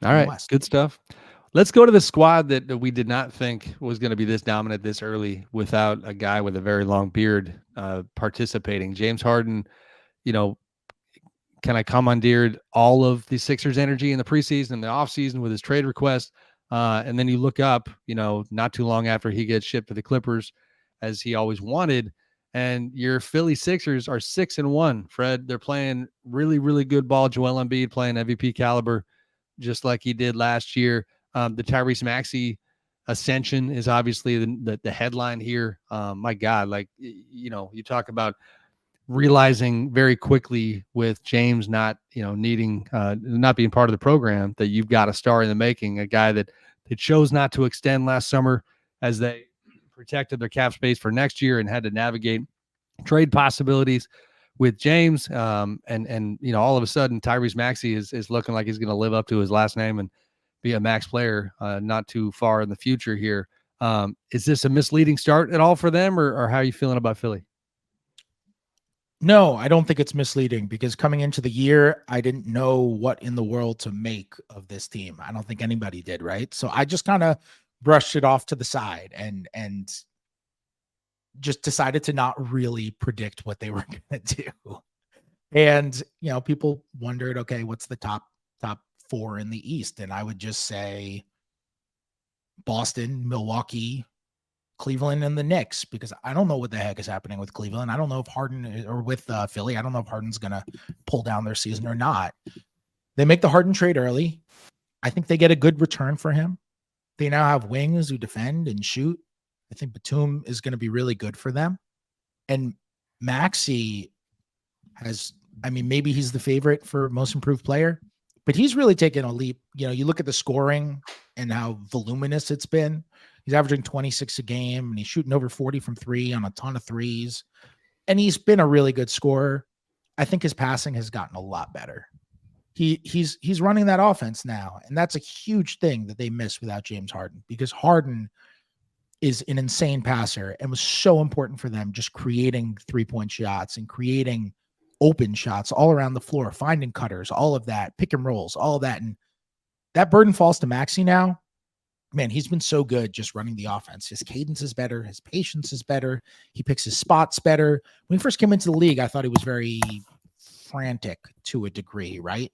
All in the right. West. Good stuff. Let's go to the squad that we did not think was going to be this dominant this early without a guy with a very long beard participating. James Harden, you know, kind of commandeered all of the Sixers energy in the preseason and the offseason with his trade request. And then you look up, not too long after he gets shipped to the Clippers, as he always wanted. And your Philly Sixers are 6-1, Fred. They're playing really, really good ball. Joel Embiid playing MVP caliber, just like he did last year. The Tyrese Maxey ascension is obviously the headline here. My God, you talk about realizing very quickly with James not needing not being part of the program that you've got a star in the making, a guy that they chose not to extend last summer as they protected their cap space for next year and had to navigate trade possibilities with James. And all of a sudden Tyrese Maxey is looking like he's going to live up to his last name and be a max player not too far in the future here. Is this a misleading start at all for them, or how are you feeling about Philly? No, I don't think it's misleading because coming into the year, I didn't know what in the world to make of this team. I don't think anybody did, right? So I just kind of brushed it off to the side and just decided to not really predict what they were going to do. And, people wondered, okay, what's the top 4 in the East? And I would just say Boston, Milwaukee, Cleveland, and the Knicks, because I don't know what the heck is happening with Cleveland. I don't know if Harden or with Philly. I don't know if Harden's going to pull down their season or not. They make the Harden trade early. I think they get a good return for him. They now have wings who defend and shoot. I think Batum is going to be really good for them. And Maxey maybe he's the favorite for most improved player, but he's really taken a leap. You look at the scoring and how voluminous it's been. He's averaging 26 a game, and he's shooting over 40 from 3 on a ton of threes. And he's been a really good scorer. I think his passing has gotten a lot better. He's running that offense now, and that's a huge thing that they miss without James Harden, because Harden is an insane passer and was so important for them, just creating 3-point shots and creating open shots all around the floor, finding cutters, all of that, pick and rolls, all of that. And that burden falls to Maxey now. Man, he's been so good just running the offense. His cadence is better. His patience is better. He picks his spots better. When he first came into the league, I thought he was very frantic to a degree, right?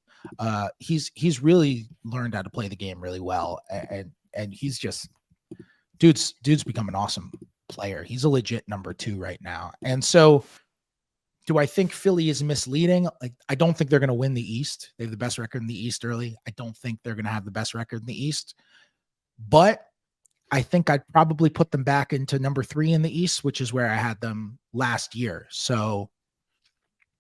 He's really learned how to play the game really well. And he's just, dude's become an awesome player. He's a legit number 2 right now. And so do I think Philly is misleading? I don't think they're going to win the East. They have the best record in the East early. I don't think they're going to have the best record in the East. But I think I'd probably put them back into number 3 in the East, which is where I had them last year. So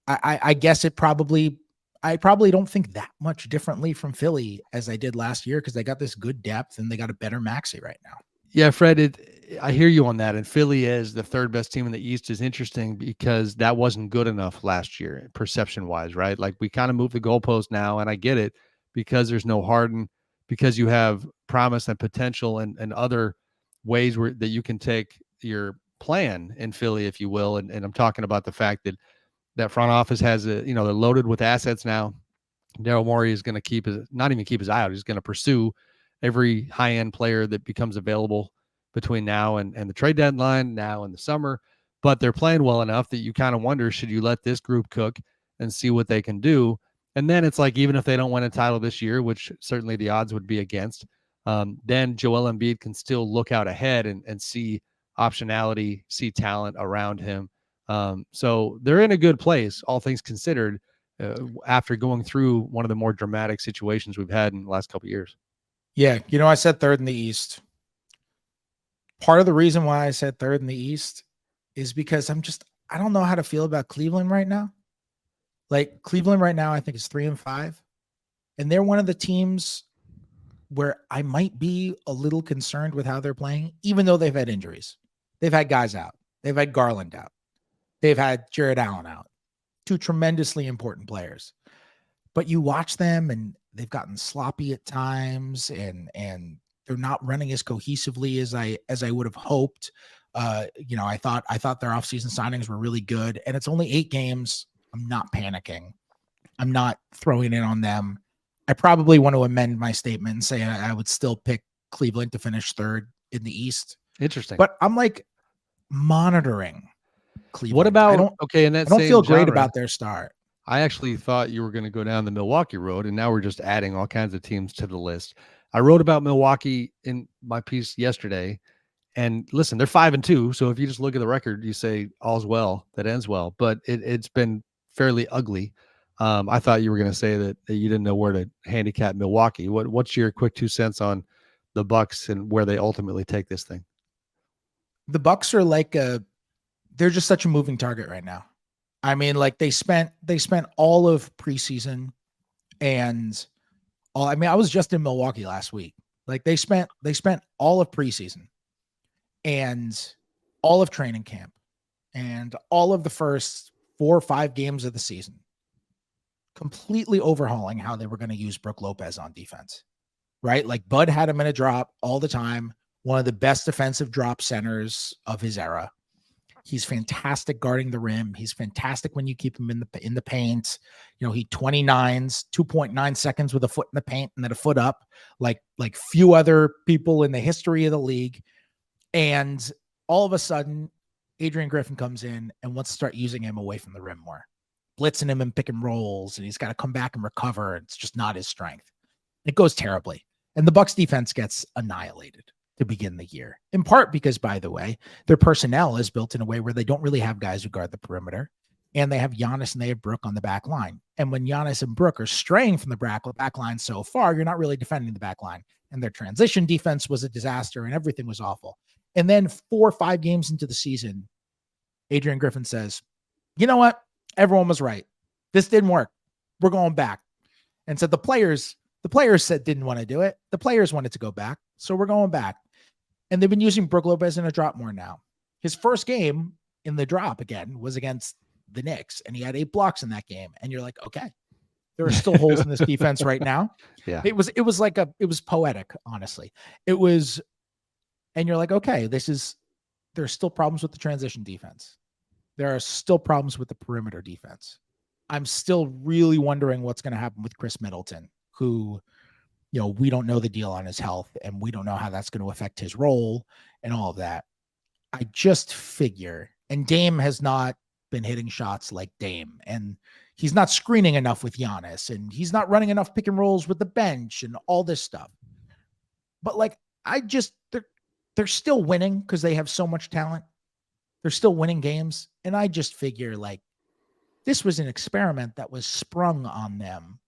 I guess I probably don't think that much differently from Philly as I did last year, because they got this good depth and they got a better Maxey right now. Yeah, Fred, I hear you on that. And Philly as the 3rd best team in the East is interesting because that wasn't good enough last year, perception-wise, right? Like, we kind of move the goalpost now, and I get it, because there's no Harden, because you have promise and potential and other ways that you can take your plan in Philly, if you will. And I'm talking about the fact that front office has they're loaded with assets now. Daryl Morey is going to not even keep his eye out. He's going to pursue every high-end player that becomes available between now and the trade deadline, now in the summer. But they're playing well enough that you kind of wonder, should you let this group cook and see what they can do? And then it's like, even if they don't win a title this year, which certainly the odds would be against, then Joel Embiid can still look out ahead and see optionality, see talent around him. So they're in a good place, all things considered, after going through one of the more dramatic situations we've had in the last couple of years. Yeah, I said 3rd in the East. Part of the reason why I said 3rd in the East is because I don't know how to feel about Cleveland right now. Like, Cleveland right now, I think is 3-5, and they're one of the teams where I might be a little concerned with how they're playing, even though they've had injuries. They've had guys out. They've had Garland out. They've had Jared Allen out. 2 tremendously important players. But you watch them and they've gotten sloppy at times, and They're not running as cohesively as I would have hoped. I thought their offseason signings were really good, and it's only 8 games. I'm not panicking. I'm not throwing it on them. I probably want to amend my statement and say I would still pick Cleveland to finish 3rd in the East. Interesting. But I'm like monitoring Cleveland. What about, I don't feel great about their start. I actually thought you were going to go down the Milwaukee road, and now we're just adding all kinds of teams to the list. I wrote about Milwaukee in my piece yesterday, and listen, they're 5-2. So if you just look at the record, you say all's well that ends well, but it's been fairly ugly. I thought you were going to say that you didn't know where to handicap Milwaukee. What's your quick 2 cents on the Bucks and where they ultimately take this thing? The Bucks are they're just such a moving target right now. I mean, like they spent all of preseason and I was just in Milwaukee last week. Like they spent all of preseason and all of training camp and all of the first 4 or 5 games of the season completely overhauling how they were going to use Brook Lopez on defense, right? Like Bud had him in a drop all the time. One of the best defensive drop centers of his era. He's fantastic guarding the rim. He's fantastic when you keep him in the paint. He 29s, 2.9 seconds with a foot in the paint and then a foot up, like few other people in the history of the league. And all of a sudden, Adrian Griffin comes in and wants to start using him away from the rim more, blitzing him and pick and rolls, and he's got to come back and recover. It's just not his strength. It goes terribly. And the Bucks defense gets annihilated to begin the year, in part because, by the way, their personnel is built in a way where they don't really have guys who guard the perimeter, and they have Giannis and they have Brook on the back line. And when Giannis and Brook are straying from the back line so far, you're not really defending the back line. And their transition defense was a disaster and everything was awful. And then 4 or 5 games into the season, Adrian Griffin says, you know what? Everyone was right. This didn't work. We're going back. And so the players said didn't want to do it. The players wanted to go back. So we're going back. And they've been using Brook Lopez in a drop more now. His first game in the drop again was against the Knicks, and he had 8 blocks in that game. And you're like, okay, there are still holes in this defense right now. Yeah. It was poetic, honestly. And you're like, okay, there's still problems with the transition defense. There are still problems with the perimeter defense. I'm still really wondering what's going to happen with Chris Middleton, who, we don't know the deal on his health, and we don't know how that's going to affect his role and all of that. I just figure, and Dame has not been hitting shots like Dame, and he's not screening enough with Giannis, and he's not running enough pick and rolls with the bench and all this stuff. But they're still winning because they have so much talent. They're still winning games. And I just figure this was an experiment that was sprung on them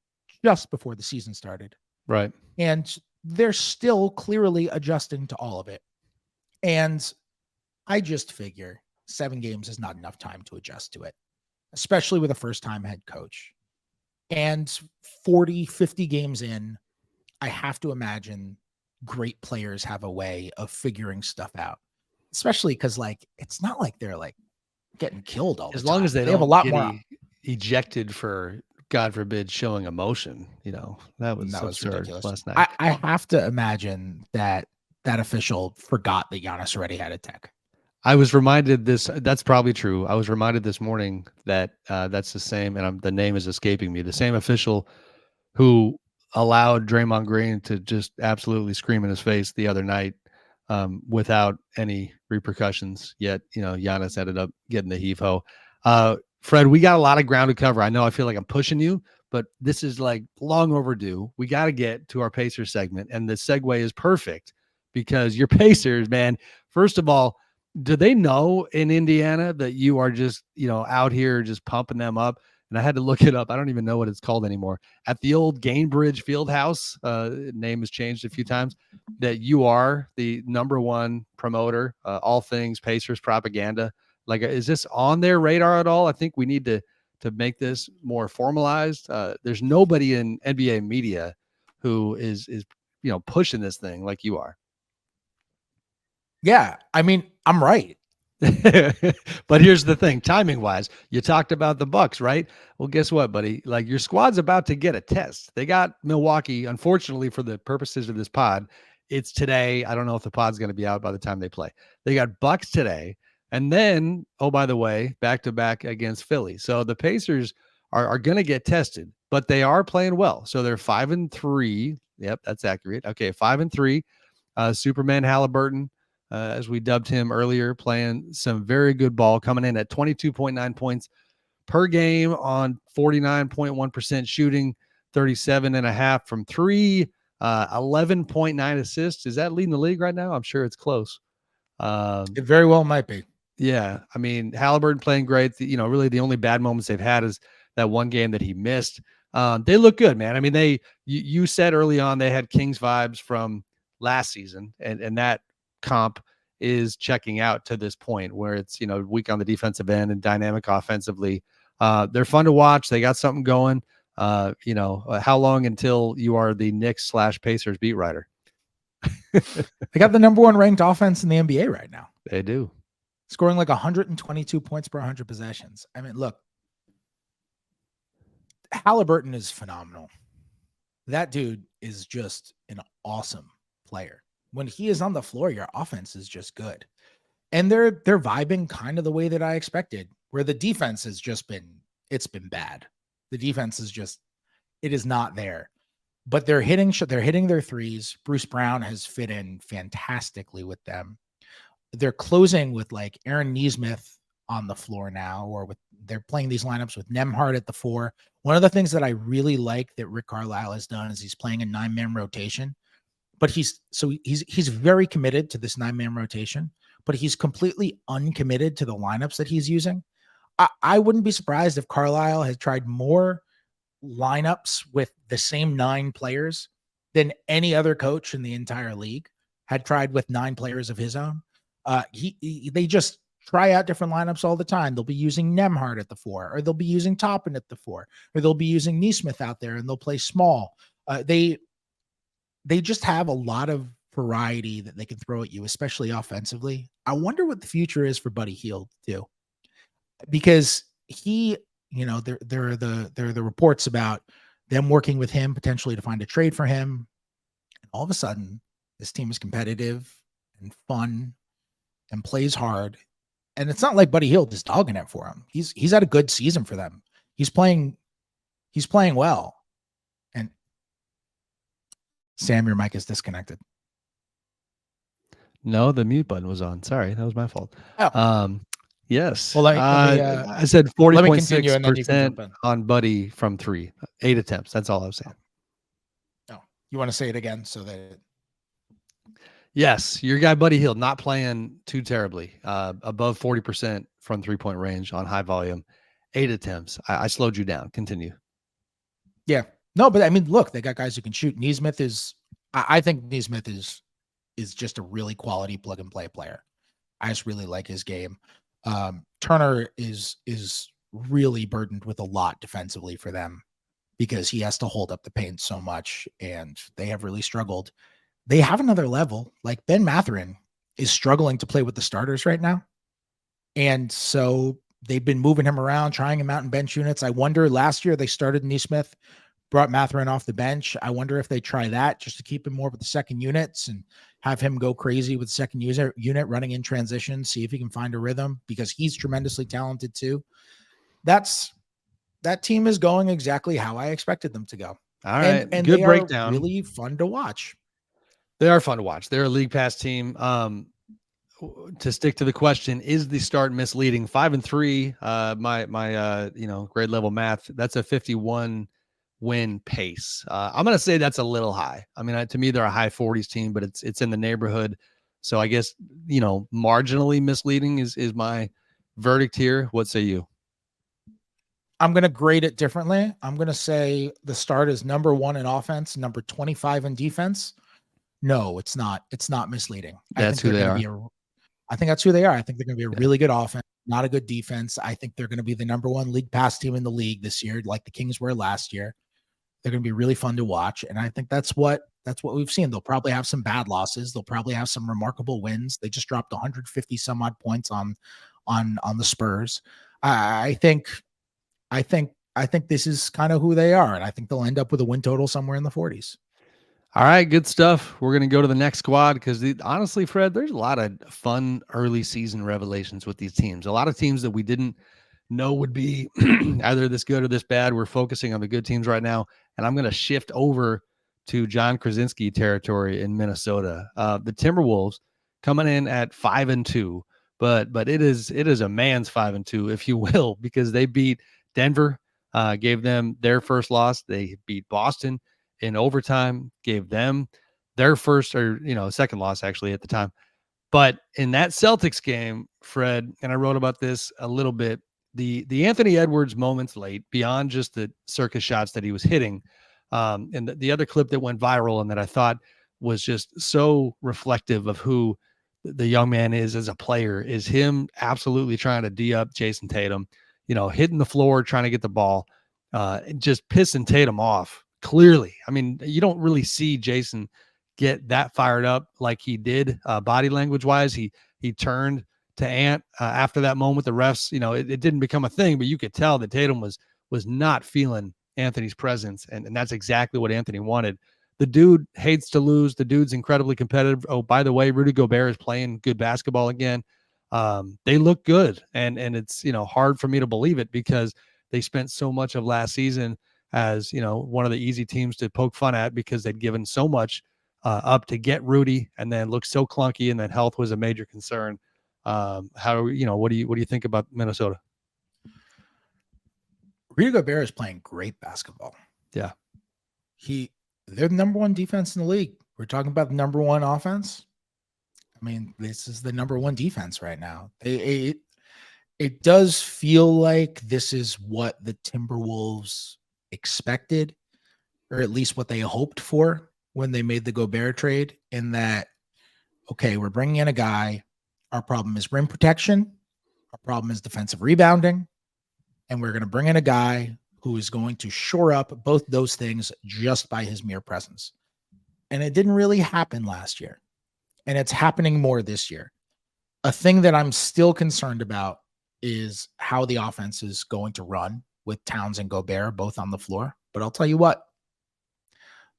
just before the season started. Right. And they're still clearly adjusting to all of it. And I just figure 7 games is not enough time to adjust to it, especially with a first-time head coach. And 40, 50 games in, I have to imagine great players have a way of figuring stuff out, especially because it's not like they're getting killed all the time. As long as they have a lot more ejected for, God forbid, showing emotion. That was ridiculous last night. I have to imagine that official forgot that Giannis already had a tech. I was reminded that's probably true. I was reminded this morning that that's the same, and the name is escaping me, the same official who allowed Draymond Green to just absolutely scream in his face the other night without any repercussions. Yet, Giannis ended up getting the heave-ho. Fred, we got a lot of ground to cover. I know I feel like I'm pushing you, but this is long overdue. We got to get to our Pacers segment, and the segue is perfect because your Pacers, man, first of all, do they know in Indiana that you are just, out here just pumping them up? And I had to look it up. I don't even know what it's called anymore. At the old Gainbridge Fieldhouse, name has changed a few times, that you are the #1 promoter, all things Pacers propaganda. Is this on their radar at all? I think we need to make this more formalized. There's nobody in NBA media who is pushing this thing like you are. Yeah, I mean, I'm right. But here's the thing, timing wise, you talked about the Bucks, right? Well, guess what, buddy? Your squad's about to get a test. They got Milwaukee, unfortunately, for the purposes of this pod, it's today. I don't know if the pod's going to be out by the time they play. They got Bucks today. And then, oh, by the way, back-to-back against Philly. So the Pacers are going to get tested, but they are playing well. So they're 5-3. Yep, that's accurate. Okay, 5-3. Superman Halliburton, as we dubbed him earlier, playing some very good ball, coming in at 22.9 points per game on 49.1% shooting, 37.5 from three, 11.9 assists. Is that leading the league right now? I'm sure it's close. It very well might be. Yeah. I mean, Halliburton playing great. Really the only bad moments they've had is that one game that he missed. They look good, man. I mean, you said early on they had Kings vibes from last season, and that comp is checking out to this point where it's, weak on the defensive end and dynamic offensively. They're fun to watch. They got something going. How long until you are the Knicks/Pacers beat writer? They got the number 1 ranked offense in the NBA right now. They do. Scoring like 122 points per 100 possessions. I mean, look, Halliburton is phenomenal. That dude is just an awesome player. When he is on the floor, your offense is just good. And they're vibing kind of the way that I expected, where the defense has just been bad. The defense it is not there. But they're hitting their threes. Bruce Brown has fit in fantastically with them. They're closing with like Aaron Nesmith on the floor now, they're playing these lineups with Nembhard at the 4. One of the things that I really like that Rick Carlisle has done is he's playing a 9-man rotation, but he's very committed to this 9-man rotation, but he's completely uncommitted to the lineups that he's using. I wouldn't be surprised if Carlisle has tried more lineups with the same 9 players than any other coach in the entire league had tried with 9 players of his own. They just try out different lineups all the time. They'll be using Nembhard at the 4, or they'll be using Toppin at the 4, or they'll be using Nesmith out there and they'll play small. They just have a lot of variety that they can throw at you, especially offensively. I wonder what the future is for Buddy Hield too, because there are the reports about them working with him potentially to find a trade for him. And all of a sudden, this team is competitive and fun and plays hard. And it's not like Buddy Hield is dogging it for him. He's had a good season for them. He's playing well. And Sam, your mic is disconnected. No, the mute button was on. Sorry, that was my fault. Oh. Yes. Well, I said 40.6% on Buddy from 3, 8 attempts. That's all I was saying. No, you want to say it again so that. Yes, your guy Buddy Hield not playing too terribly. Above 40% from 3-point range on high volume, 8 attempts. I slowed you down. Continue. Yeah, no, but I mean, look, they got guys who can shoot. Nesmith I think Nesmith is just a really quality plug and play player. I just really like his game. Turner is really burdened with a lot defensively for them because he has to hold up the paint so much, and they have really struggled. They have another level. Like Ben Mathurin is struggling to play with the starters right now. And so they've been moving him around, trying him out in bench units. I wonder, last year they started Nesmith, brought Mathurin off the bench. I wonder if they try that just to keep him more with the second units and have him go crazy with second unit running in transition, see if he can find a rhythm, because he's tremendously talented too. That team is going exactly how I expected them to go. All right. And good they breakdown. Are really fun to watch. They are fun to watch. They're a league pass team. To stick to the question, is the start misleading? 5-3, my grade level math, that's a 51 win pace. I'm going to say that's a little high. I mean, to me, they're a high 40s team, but it's in the neighborhood. So I guess, marginally misleading is my verdict here. What say you? I'm going to grade it differently. I'm going to say the start is number 1 in offense, number 25 in defense. No, it's not. It's not misleading. That's who they are. I think that's who they are. I think they're going to be a really good offense, not a good defense. I think they're going to be the number 1 league pass team in the league this year, like the Kings were last year. They're going to be really fun to watch. And I think that's what we've seen. They'll probably have some bad losses. They'll probably have some remarkable wins. They just dropped 150 some odd points on the Spurs. I think this is kind of who they are. And I think they'll end up with a win total somewhere in the 40s. All right, good stuff. We're going to go to the next squad because honestly, Fred, there's a lot of fun early season revelations with these teams. A lot of teams that we didn't know would be either this good or this bad. We're focusing on the good teams right now, and I'm going to shift over to John Krasinski territory in Minnesota. The Timberwolves coming in at 5-2, but it is a man's 5-2, if you will, because they beat Denver, gave them their first loss. They beat Boston in overtime, gave them their first or second loss actually at the time. But in that Celtics game, Fred, and I wrote about this a little bit, the Anthony Edwards moments late, beyond just the circus shots that he was hitting, and the other clip that went viral and that I thought was just so reflective of who the young man is as a player, is him absolutely trying to D up Jason Tatum, hitting the floor, trying to get the ball, just pissing Tatum off. Clearly, I mean, you don't really see Jason get that fired up like he did, body language wise. He turned to Ant after that moment. The refs, it didn't become a thing, but you could tell that Tatum was not feeling Anthony's presence, and that's exactly what Anthony wanted. The dude hates to lose. The dude's incredibly competitive. Oh, by the way, Rudy Gobert is playing good basketball again. They look good, and it's hard for me to believe it because they spent so much of last season as one of the easy teams to poke fun at because they'd given so much up to get Rudy, and then looked so clunky, and then health was a major concern. What do you think about Minnesota? Rudy Gobert is playing great basketball. Yeah, they're the number one defense in the league. We're talking about the number one offense. I mean, this is the number one defense right now. It does feel like this is what the Timberwolves expected, or at least what they hoped for when they made the Gobert trade, in that, okay, we're bringing in a guy. Our problem is rim protection. Our problem is defensive rebounding. And we're going to bring in a guy who is going to shore up both those things just by his mere presence. And it didn't really happen last year. And it's happening more this year. A thing that I'm still concerned about is how the offense is going to run with Towns and Gobert both on the floor. But I'll tell you what,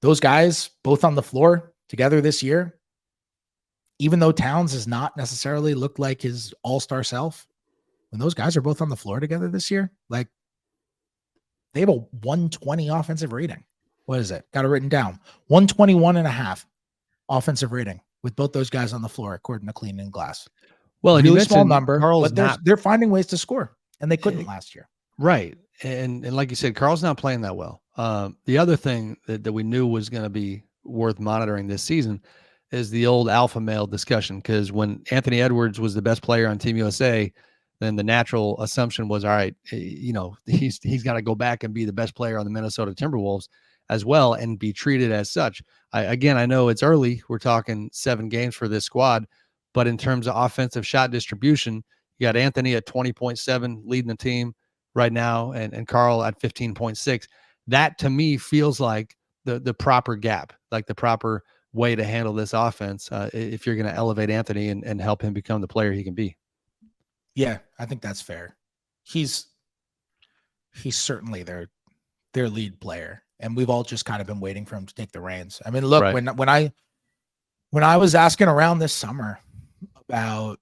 those guys both on the floor together this year, even though Towns has not necessarily looked like his all-star self, when those guys are both on the floor together this year, like, they have a 120 offensive rating. What is it? Got it written down. 121.5 offensive rating with both those guys on the floor, according to Clean and Glass. Well, and really you small number, Carl's but they're finding ways to score, and they couldn't last year. Right. And like you said, Carl's not playing that well. The other thing that we knew was going to be worth monitoring this season is the old alpha male discussion, because when Anthony Edwards was the best player on Team USA, then the natural assumption was, all right, he's got to go back and be the best player on the Minnesota Timberwolves as well and be treated as such. I know it's early. We're talking 7 games for this squad, but in terms of offensive shot distribution, you got Anthony at 20.7 leading the team right now, and Carl at 15.6. That to me feels like the proper gap, like the proper way to handle this offense if you're going to elevate Anthony and help him become the player he can be. Yeah, I think that's fair. He's certainly their lead player, and we've all just kind of been waiting for him to take the reins. I mean, look, right. when I was asking around this summer about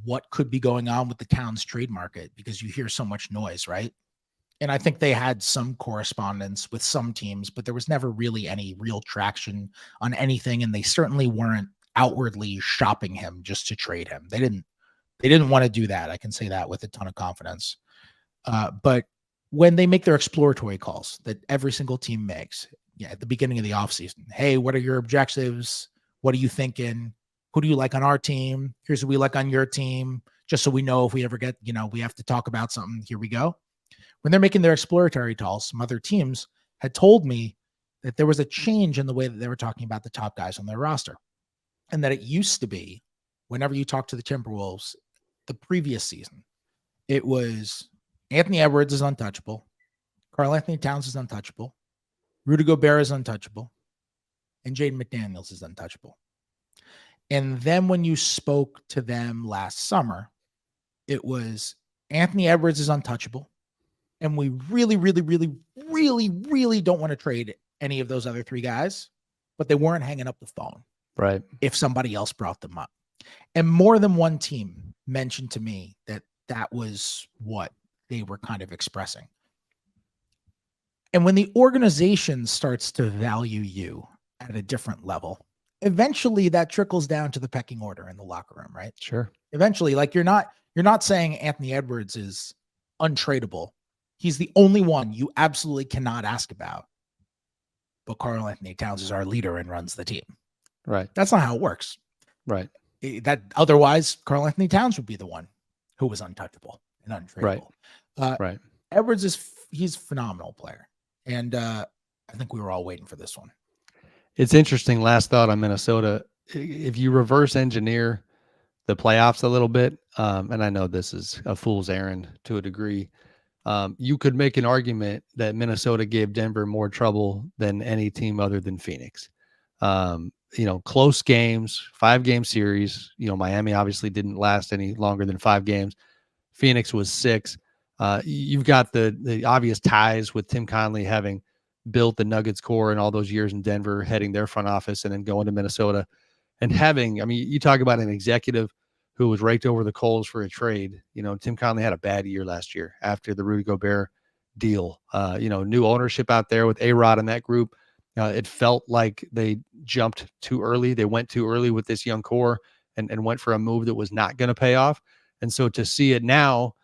what could be going on with the Towns trade market, because you hear so much noise, right? And I think they had some correspondence with some teams, but there was never really any real traction on anything, and they certainly weren't outwardly shopping him just to trade him. They didn't want to do that. I can say that with a ton of confidence. But when they make their exploratory calls that every single team makes, at the beginning of the offseason, hey, what are your objectives? What are you thinking? Who do you like on our team? Here's who we like on your team. Just so we know if we ever get, we have to talk about something, here we go. When they're making their exploratory calls, some other teams had told me that there was a change in the way that they were talking about the top guys on their roster. And that it used to be, whenever you talk to the Timberwolves the previous season, it was Anthony Edwards is untouchable, Karl Anthony Towns is untouchable, Rudy Gobert is untouchable, and Jaden McDaniels is untouchable. And then when you spoke to them last summer, it was Anthony Edwards is untouchable, and we really, really, really, really, really don't want to trade any of those other three guys, but they weren't hanging up the phone Right. if somebody else brought them up. And more than one team mentioned to me that that was what they were kind of expressing. And when the organization starts to value you at a different level, eventually that trickles down to the pecking order in the locker room, right? Sure. Eventually, like you're not saying Anthony Edwards is untradeable. He's the only one you absolutely cannot ask about. But Karl Anthony Towns is our leader and runs the team. Right. That's not how it works. Right. That otherwise Karl Anthony Towns would be the one who was untouchable and untradeable. Right. Edwards he's a phenomenal player. And I think we were all waiting for this one. It's interesting. Last thought on Minnesota. If you reverse engineer the playoffs a little bit, and I know this is a fool's errand to a degree, you could make an argument that Minnesota gave Denver more trouble than any team other than Phoenix. Close games, 5-game series. Miami obviously didn't last any longer than 5 games. Phoenix was 6. You've got the obvious ties with Tim Connelly having built the Nuggets core in all those years in Denver, heading their front office and then going to Minnesota and you talk about an executive who was raked over the coals for a trade. Tim Connelly had a bad year last year after the Rudy Gobert deal. New ownership out there with A-Rod and that group. It felt like they jumped too early. They went too early with this young core and went for a move that was not going to pay off. And so to see it now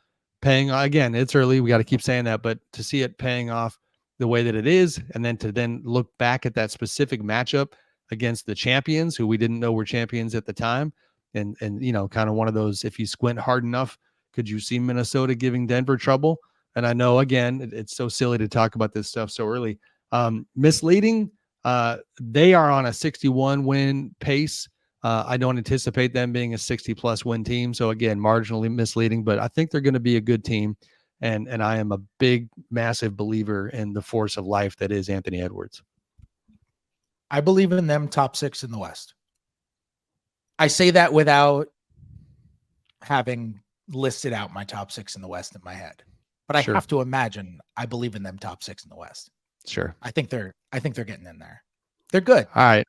paying, again, it's early. We got to keep saying that, but to see it paying off the way that it is, and then to look back at that specific matchup against the champions who we didn't know were champions at the time. And kind of one of those, if you squint hard enough, could you see Minnesota giving Denver trouble? And I know, again, it's so silly to talk about this stuff so early. Misleading. They are on a 61 win pace. I don't anticipate them being a 60+ win team. So again, marginally misleading, but I think they're going to be a good team. And I am a big, massive believer in the force of life that is Anthony Edwards. I believe in them top 6 in the West. I say that without having listed out my top 6 in the West in my head, but I have to imagine I believe in them top 6 in the West. Sure. I think they're getting in there. They're good. All right.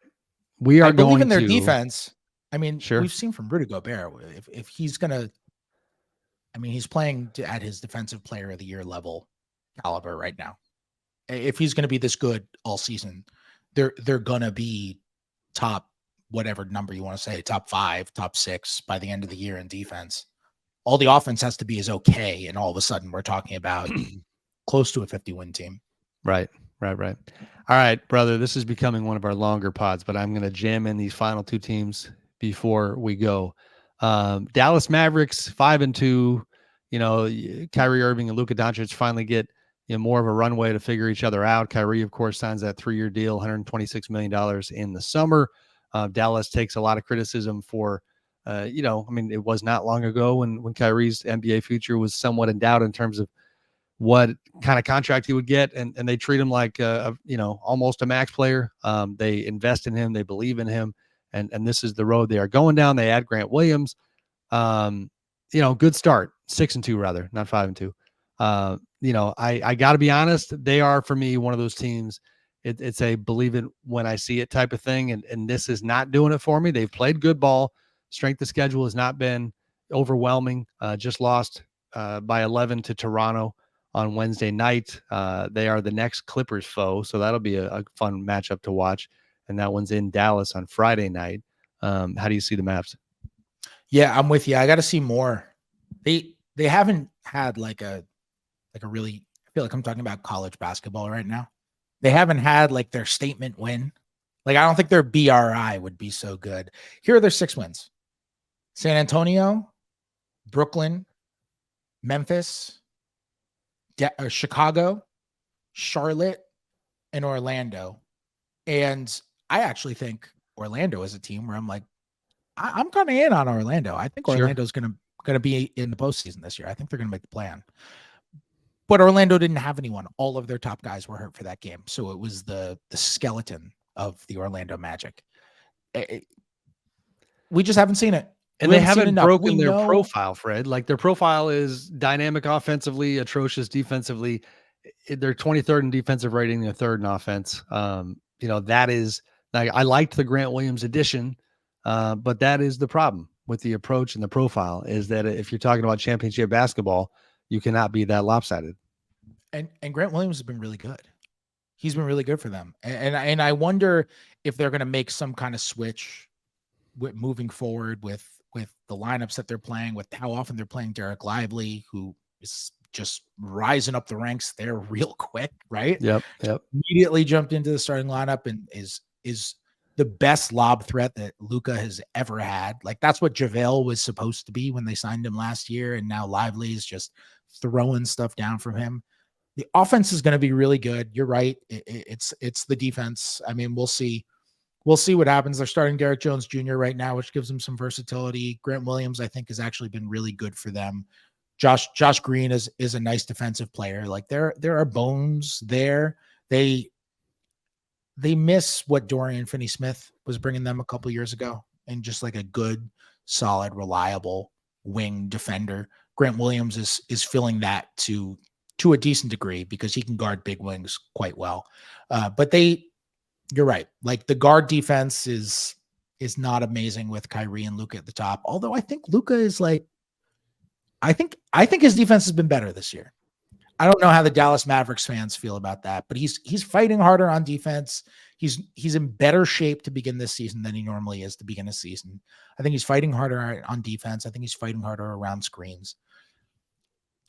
We are I believe going in their to defense. I mean, Sure. we've seen from Rudy Gobert, if he's going to, he's playing at his defensive player of the year level caliber right now. If he's going to be this good all season, they're going to be top, whatever number you want to say, top 5, top 6 by the end of the year in defense. All the offense has to be is okay. And all of a sudden we're talking about close to a 50-win team. Right. All right, brother, this is becoming one of our longer pods, but I'm going to jam in these final 2 teams before we go. Dallas Mavericks 5-2, Kyrie Irving and Luka Doncic finally get more of a runway to figure each other out. Kyrie, of course, signs that 3-year deal, $126 million in the summer. Dallas takes a lot of criticism for, it was not long ago when Kyrie's NBA future was somewhat in doubt in terms of what kind of contract he would get. And they treat him like, almost a max player. They invest in him. They believe in him. And this is the road they are going down. They add Grant Williams. Good start, 6-2 rather, not 5-2. I got to be honest. They are, for me, one of those teams. It's a believe it when I see it type of thing. And this is not doing it for me. They've played good ball. Strength of schedule has not been overwhelming. Just lost by 11 to Toronto on Wednesday night. They are the next Clippers foe. So that'll be a fun matchup to watch. And that one's in Dallas on Friday night. How do you see the Mavs? Yeah, I'm with you. I got to see more. They haven't had like a really, I feel like I'm talking about college basketball right now. They haven't had like their statement win. Like, I don't think their BRI would be so good. Here are their 6 wins: San Antonio, Brooklyn, Memphis, Chicago, Charlotte, and Orlando. And I actually think Orlando is a team where I'm like, I'm kind of in on Orlando. I think Orlando's going to be in the postseason this year. I think they're going to make the plan. But Orlando didn't have anyone. All of their top guys were hurt for that game. So it was the skeleton of the Orlando Magic. We just haven't seen it. And they haven't broken their profile, Fred. Like, their profile is dynamic offensively, atrocious defensively. they're 23rd in defensive rating, they're third in offense. That is like, I liked the Grant Williams addition, but that is the problem with the approach and the profile, is that if you're talking about championship basketball, you cannot be that lopsided. And Grant Williams has been really good. He's been really good for them. And I wonder if they're going to make some kind of switch moving forward with the lineups that they're playing, with how often they're playing Derek Lively, who is just rising up the ranks there real quick, right? Yep. Immediately jumped into the starting lineup and is the best lob threat that Luka has ever had. Like, that's what JaVale was supposed to be when they signed him last year, and now Lively is just throwing stuff down from him. The offense is going to be really good. You're right. It's the defense. I mean, we'll see what happens. They're starting Derek Jones Jr. right now, which gives them some versatility. Grant Williams, I think, has actually been really good for them. Josh Green is a nice defensive player. Like, there are bones there. They miss what Dorian Finney-Smith was bringing them a couple years ago, and just like a good, solid, reliable wing defender. Grant Williams is filling that to a decent degree, because he can guard big wings quite well. But you're right. Like, the guard defense is not amazing with Kyrie and Luka at the top. Although I think Luka is like, I think his defense has been better this year. I don't know how the Dallas Mavericks fans feel about that, but he's fighting harder on defense. He's in better shape to begin this season than he normally is to begin a season. I think he's fighting harder on defense. I think he's fighting harder around screens.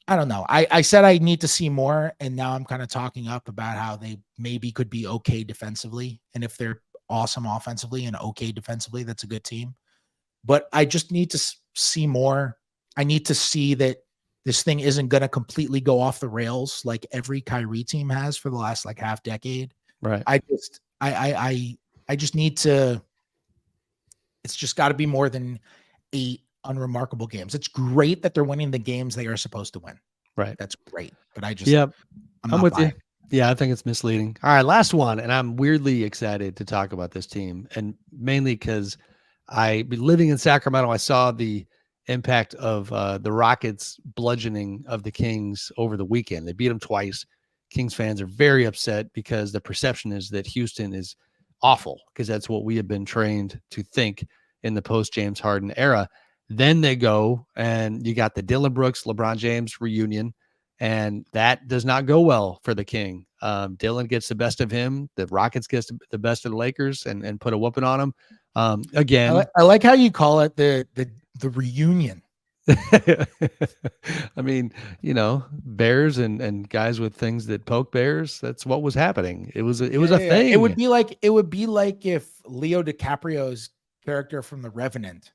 I don't know. I said I need to see more, and now I'm kind of talking up about how they maybe could be okay defensively. And if they're awesome offensively and okay defensively, that's a good team. But I just need to see more. I need to see that this thing isn't going to completely go off the rails like every Kyrie team has for the last like half decade. Right. I just need to, it's just got to be more than 8 unremarkable games. It's great that they're winning the games they are supposed to win. Right. That's great. But I'm with you. Yeah, I think it's misleading. All right, last one. And I'm weirdly excited to talk about this team. And mainly because living in Sacramento, I saw the impact of the Rockets bludgeoning of the Kings over the weekend. They beat them twice. Kings fans are very upset because the perception is that Houston is awful, because that's what we have been trained to think in the post James Harden era. Then they go and you got the Dylan Brooks, LeBron James reunion, and that does not go well for the King. Dylan gets the best of him. The Rockets gets the best of the Lakers and put a whooping on them. Again, I like how you call it the reunion. I mean, bears and guys with things that poke bears. That's what was happening. It was a thing. It would be like if Leo DiCaprio's character from The Revenant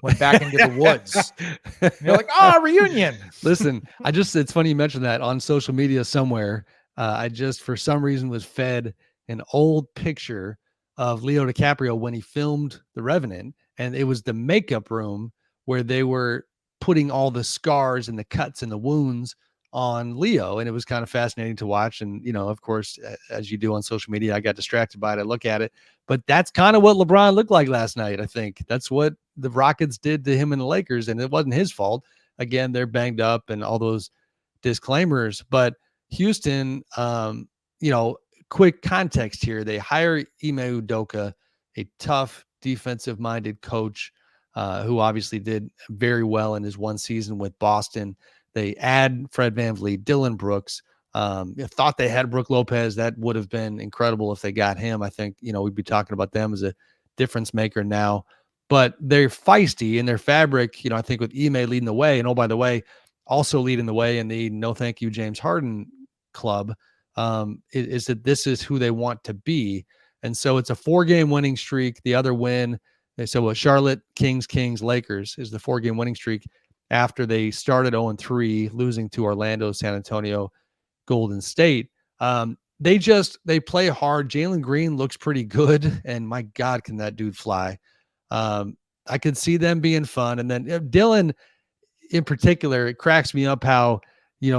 went back into the woods. And you're like, reunion. Listen, it's funny you mentioned that. On social media somewhere, I just, for some reason, was fed an old picture of Leo DiCaprio when he filmed The Revenant, and it was the makeup room where they were putting all the scars and the cuts and the wounds on Leo. And it was kind of fascinating to watch. And, of course, as you do on social media, I got distracted by it. I look at it, but that's kind of what LeBron looked like last night. I think that's what the Rockets did to him and the Lakers. And it wasn't his fault. Again, they're banged up and all those disclaimers, but Houston, quick context here. They hire Ime Udoka, a tough defensive minded coach, who obviously did very well in his one season with Boston. They add Fred VanVleet, Dylan Brooks. Thought they had Brook Lopez. That would have been incredible if they got him. I think, we'd be talking about them as a difference maker now. But they're feisty in their fabric, I think, with Ime leading the way. And, oh, by the way, also leading the way in the no thank you James Harden club, is that this is who they want to be. And so it's a 4-game winning streak. The other win, so Charlotte, Kings, Lakers is the 4-game winning streak after they started 0-3, losing to Orlando, San Antonio, Golden State. They play hard. Jalen Green looks pretty good, and my God, can that dude fly? I could see them being fun. And then Dylan in particular, it cracks me up how,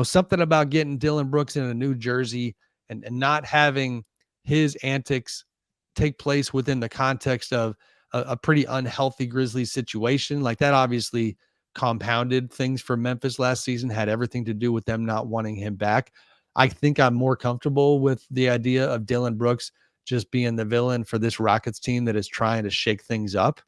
something about getting Dylan Brooks in a new jersey and not having his antics take place within the context of a pretty unhealthy Grizzlies situation. Like, that obviously compounded things for Memphis last season, had everything to do with them not wanting him back. I think I'm more comfortable with the idea of Dylan Brooks just being the villain for this Rockets team that is trying to shake things up.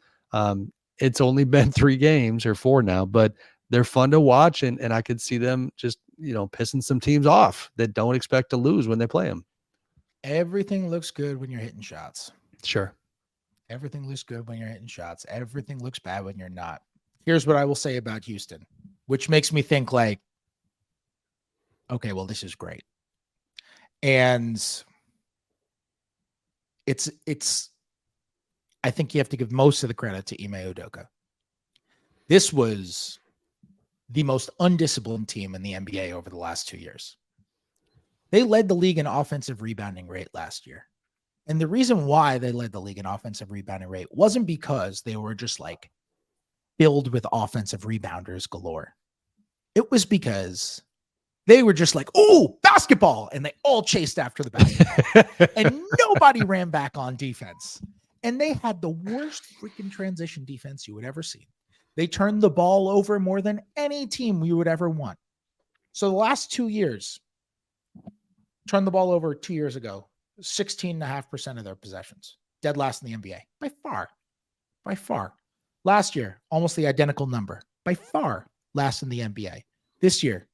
It's only been 3 games or 4 now, but they're fun to watch, and I could see them just, pissing some teams off that don't expect to lose when they play them. Everything looks good when you're hitting shots. Sure. Everything looks good when you're hitting shots. Everything looks bad when you're not. Here's what I will say about Houston, which makes me think like, okay, well, this is great. And I think you have to give most of the credit to Ime Udoka. This was the most undisciplined team in the NBA over the last 2 years. They led the league in offensive rebounding rate last year. And the reason why they led the league in offensive rebounding rate wasn't because they were just like filled with offensive rebounders galore. It was because they were just like, oh, basketball. And they all chased after the basketball. And nobody ran back on defense. And they had the worst freaking transition defense you would ever see. They turned the ball over more than any team we would ever want. So the last 2 years, turned the ball over 2 years ago, 16.5% of their possessions. Dead last in the NBA. By far. By far. Last year, almost the identical number. By far, last in the NBA. This year,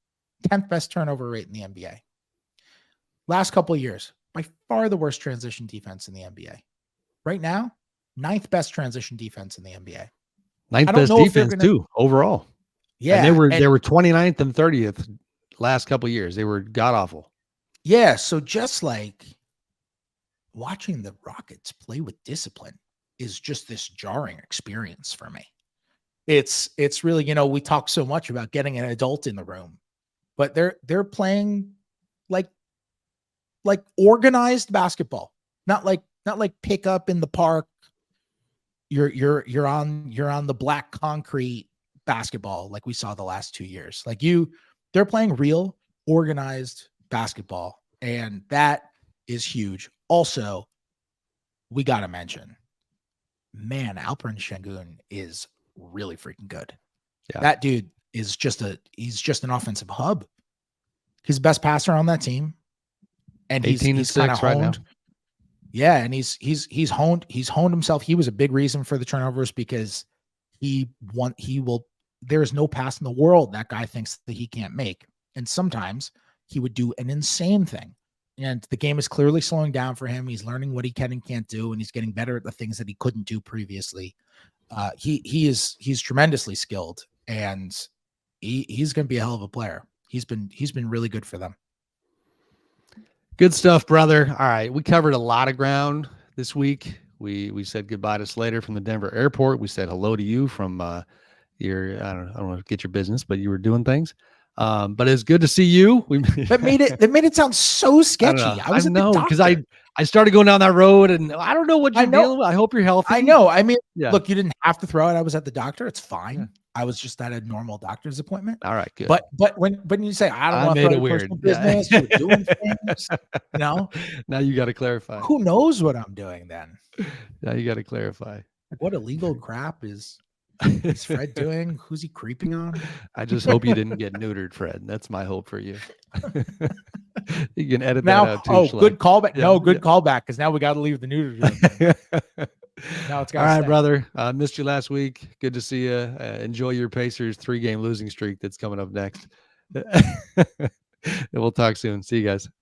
10th best turnover rate in the NBA. Last couple of years, by far the worst transition defense in the NBA. Right now, 9th best transition defense in the NBA. 9th best defense too, overall. Yeah. And they were 29th and 30th last couple of years. They were god awful. Yeah. So just like watching the Rockets play with discipline is just this jarring experience for me. It's really, we talk so much about getting an adult in the room, but they're playing like organized basketball, not like pick up in the park. You're on the black concrete basketball like we saw the last 2 years. They're playing real organized basketball, and that is huge. Also, we got to mention, man, Alperen Şengün is really freaking good. Yeah. That dude is he's just an offensive hub. He's the best passer on that team. And he's kind of honed. Right now. Yeah, and he's honed himself. He was a big reason for the turnovers because there is no pass in the world that guy thinks that he can't make. And sometimes he would do an insane thing. And the game is clearly slowing down for him. He's learning what he can and can't do, and he's getting better at the things that he couldn't do previously. He's tremendously skilled, and he's going to be a hell of a player. He's been really good for them. Good stuff, brother. All right, we covered a lot of ground this week. We said goodbye to Slater from the Denver airport. We said hello to you from your I don't want to get your business, but you were doing things. But it's good to see you. That made it sound so sketchy. I know because I started going down that road, and I don't know what you're dealing with. I hope you're healthy. I know. I mean, Look, you didn't have to throw it. I was at the doctor. It's fine. Yeah. I was just at a normal doctor's appointment. All right, good. But when you say I don't want to throw personal business, you're doing things. Now you got to clarify. Who knows what I'm doing then? Now you got to clarify. Like, what illegal crap is Fred doing? Who's he creeping on? I just hope you didn't get neutered, Fred. That's my hope for you. You can edit now, that out too. Oh, good callback. Yeah, no, good callback, because now we got to leave the neutered room. Now it's got. All right, brother. I missed you last week. Good to see you. Enjoy your Pacers 3-game losing streak that's coming up next. We'll talk soon. See you guys.